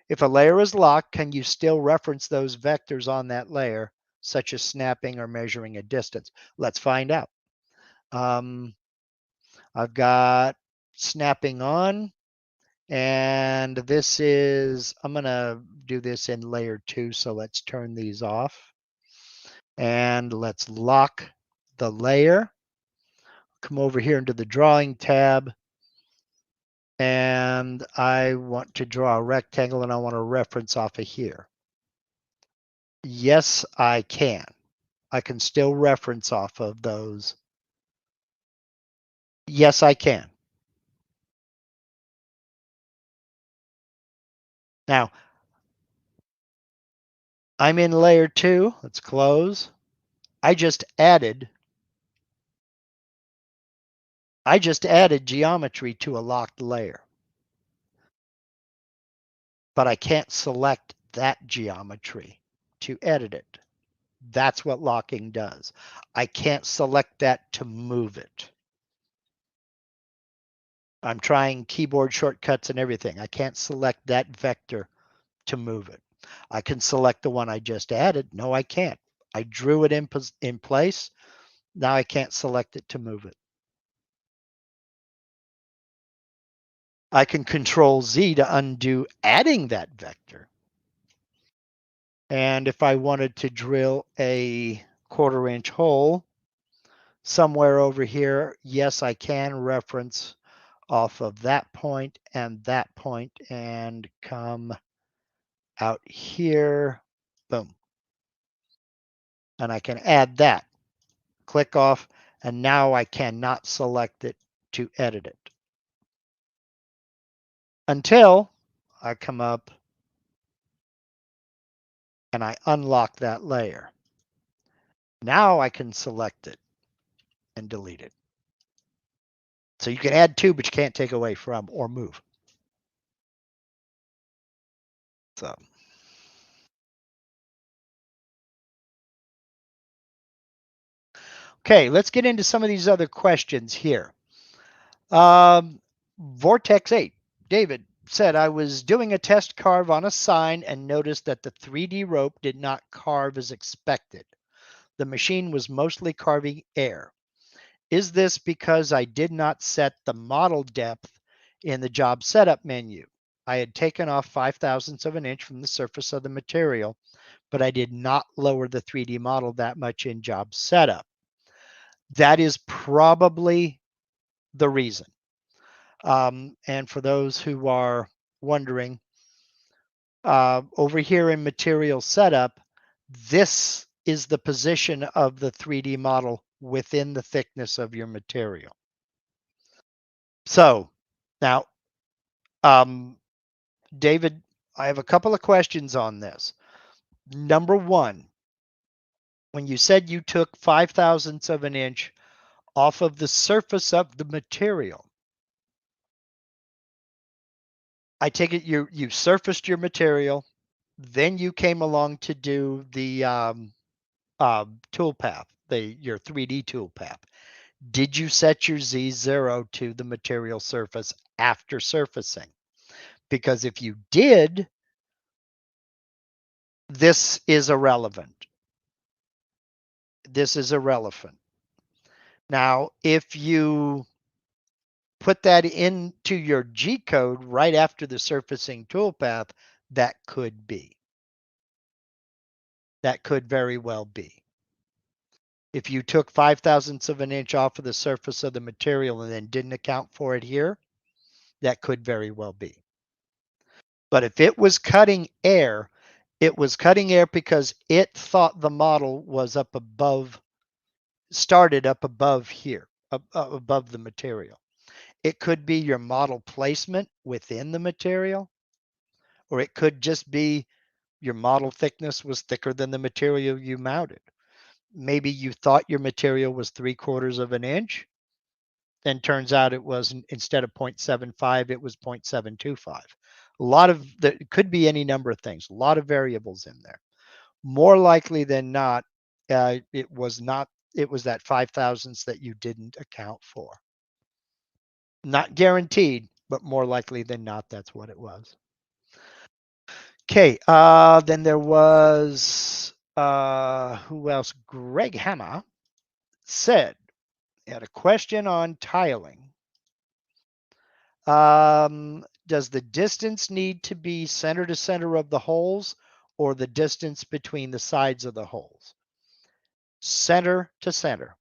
if a layer is locked, can you still reference those vectors on that layer, such as snapping or measuring a distance? Let's find out. I've got snapping on, and this is, I'm going to do this in layer 2, so let's turn these off. And let's lock the layer. Come over here into the drawing tab, and I want to draw a rectangle, and I want to reference off of here. Yes, I can. I can still reference off of those. Yes, I can. Now, I'm in layer 2. Let's close. I just added geometry to a locked layer. But I can't select that geometry to edit it. That's what locking does. I can't select that to move it. I'm trying keyboard shortcuts and everything. I can't select that vector to move it. I can select the one I just added. No, I can't. I drew it in place. Now I can't select it to move it. I can Control Z to undo adding that vector. And if I wanted to drill a 1/4 inch hole somewhere over here, yes, I can reference off of that point and come out here. Boom. And I can add that. Click off, and now I cannot select it to edit it. Until I come up and I unlock that layer. Now I can select it and delete it. So you can add to, but you can't take away from or move. So. Okay, let's get into some of these other questions here. Vortex 8, David said, I was doing a test carve on a sign and noticed that the 3D rope did not carve as expected. The machine was mostly carving air. Is this because I did not set the model depth in the job setup menu? I had taken off 5/1000ths of an inch from the surface of the material, but I did not lower the 3D model that much in job setup. That is probably the reason. And for those who are wondering, over here in material setup, this is the position of the 3D model within the thickness of your material. So now, David, I have a couple of questions on this. Number one, when you said you took 5/1000ths of an inch off of the surface of the material, I take it you surfaced your material, then you came along to do the toolpath, your 3D toolpath. Did you set your Z0 to the material surface after surfacing? Because if you did, this is irrelevant. This is irrelevant. Now, if you put that into your G code right after the surfacing toolpath, that could be. That could very well be. If you took 5/1000ths of an inch off of the surface of the material and then didn't account for it here, that could very well be. But if it was cutting air, it was cutting air because it thought the model was up above, started up above here, above the material. It could be your model placement within the material, or it could just be your model thickness was thicker than the material you mounted. Maybe you thought your material was 3/4 of an inch, then turns out it was, instead of 0.75, it was 0.725. A lot of that could be any number of things, a lot of variables in there. More likely than not, it was not, it was that 5 thousandths that you didn't account for. Not guaranteed, but more likely than not, that's what it was. Okay, then there was, who else? Greg Hammer said, he had a question on tiling. Does the distance need to be center to center of the holes, or the distance between the sides of the holes? Center to center.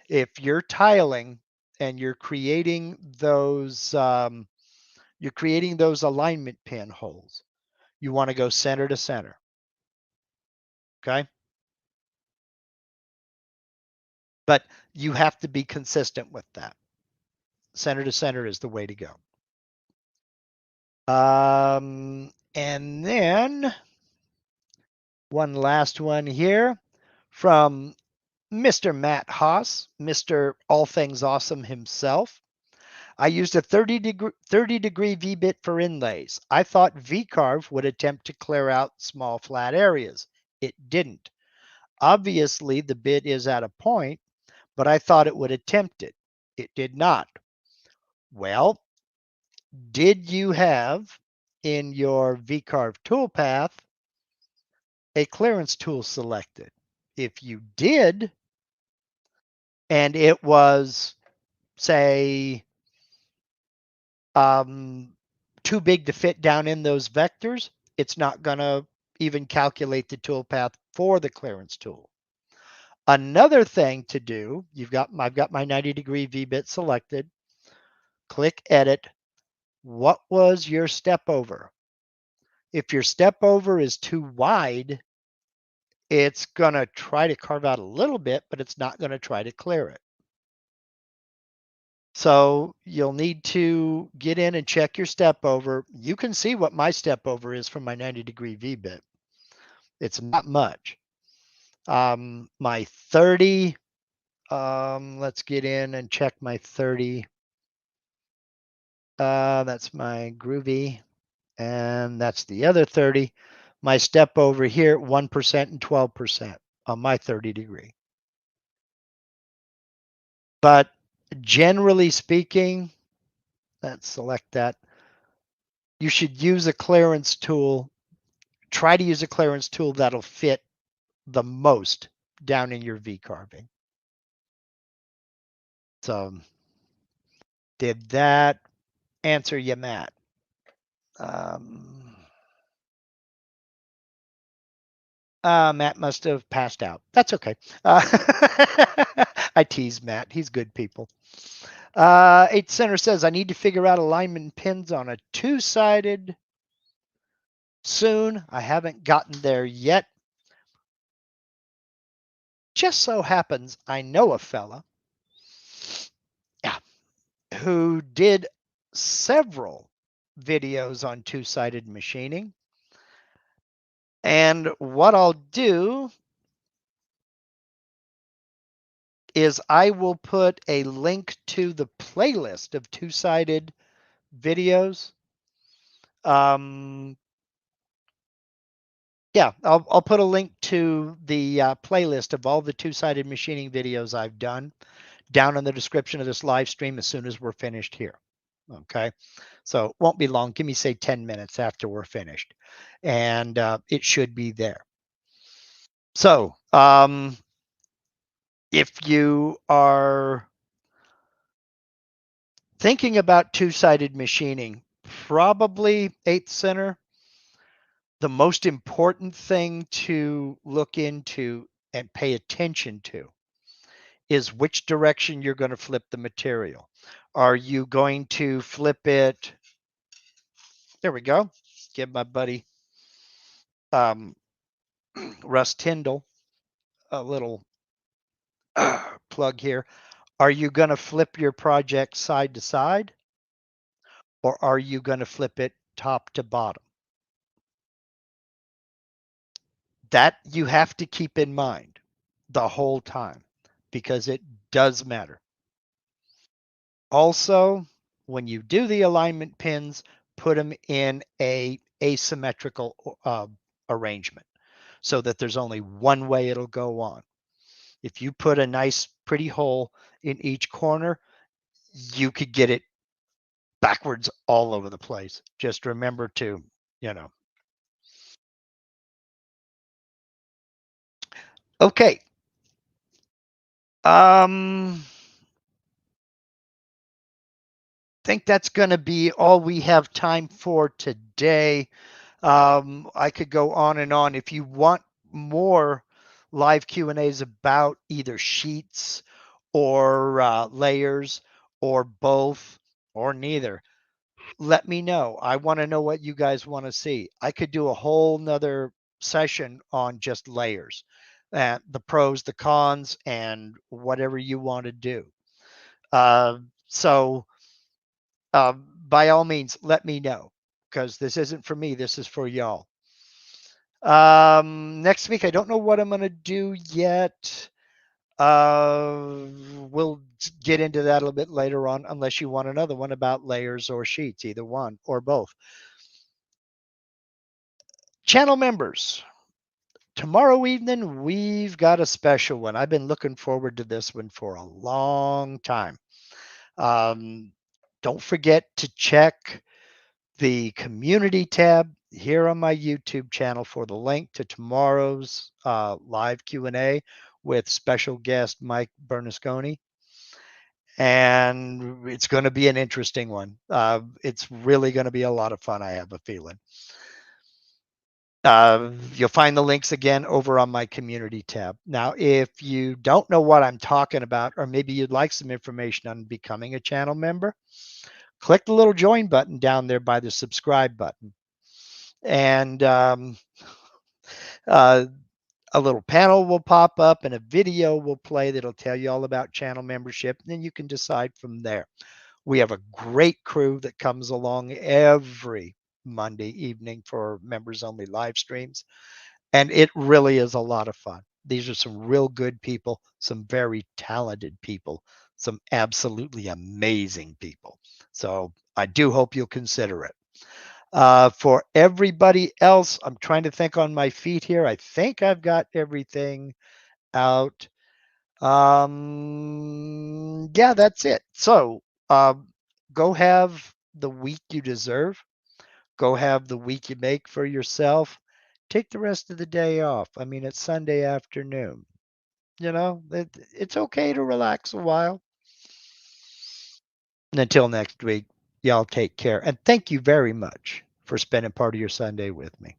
If you're tiling and you're creating those alignment pin holes, you want to go center to center. Okay. But you have to be consistent with that. Center to center is the way to go. And then one last one here from Mr. Matt Haas, Mr. All Things Awesome himself. I used a 30-degree V-bit for inlays. I thought V-carve would attempt to clear out small flat areas. It didn't. Obviously, the bit is at a point, but I thought it would attempt it. It did not. Well, did you have in your V-carve toolpath a clearance tool selected? If you did, and it was, say, too big to fit down in those vectors, it's not going to even calculate the toolpath for the clearance tool. Another thing to do, I've got my 90-degree V-bit selected. Click edit. What was your step over? If your step over is too wide, it's going to try to carve out a little bit, but it's not going to try to clear it. So you'll need to get in and check your step over. You can see what my step over is from my 90-degree V-bit. It's not much. My 30, let's get in and check my 30. That's my groovy, and that's the other 30. My step over here, 1% and 12% on my 30-degree. But generally speaking, let's select that. You should use a clearance tool. Try to use a clearance tool that'll fit the most down in your V-carving. So did that answer you, Matt? Matt must have passed out. That's okay. I tease Matt. He's good people. 8 Center says, I need to figure out alignment pins on a two-sided soon. I haven't gotten there yet. Just so happens I know a fella who did several videos on two-sided machining. And what I'll do is I will put a link to the playlist of two-sided videos. Yeah, I'll put a link to the playlist of all the two-sided machining videos I've done down in the description of this live stream as soon as we're finished here. Okay, so it won't be long. Give me, say, 10 minutes after we're finished, and it should be there. So if you are thinking about two-sided machining, probably 8th Center, the most important thing to look into and pay attention to is which direction you're going to flip the material. Are you going to flip it? There we go. Give my buddy Russ Tyndall a little plug here. Are you going to flip your project side to side, or are you going to flip it top to bottom? That you have to keep in mind the whole time because it does matter. Also, when you do the alignment pins, put them in a asymmetrical arrangement so that there's only one way it'll go on. If you put a nice pretty hole in each corner, you could get it backwards all over the place. Just remember to, you know. Okay. Um think that's going to be all we have time for today. I could go on and on. If you want more live Q&As about either sheets or layers or both or neither, let me know. I want to know what you guys want to see. I could do a whole nother session on just layers, the pros, the cons, and whatever you want to do. So by all means, let me know because this isn't for me. This is for y'all. Next week, I don't know what I'm going to do yet. We'll get into that a little bit later on, unless you want another one about layers or sheets, either one or both. Channel members, tomorrow evening, we've got a special one. I've been looking forward to this one for a long time. Don't forget to check the community tab here on my YouTube channel for the link to tomorrow's live Q&A with special guest Mike Bernasconi. And it's going to be an interesting one. It's really going to be a lot of fun, I have a feeling. You'll find the links again over on my community tab. Now, if you don't know what I'm talking about, or maybe you'd like some information on becoming a channel member, click the little join button down there by the subscribe button. And a little panel will pop up and a video will play that'll tell you all about channel membership. And then you can decide from there. We have a great crew that comes along every Monday evening for members only live streams. And it really is a lot of fun. These are some real good people, some very talented people, some absolutely amazing people. So I do hope you'll consider it. For everybody else, I'm trying to think on my feet here. I think I've got everything out. Yeah, that's it. So go have the week you deserve. Go have the week you make for yourself. Take the rest of the day off. I mean, it's Sunday afternoon. It's okay to relax a while. And until next week, y'all take care. And thank you very much for spending part of your Sunday with me.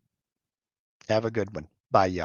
Have a good one. Bye, y'all.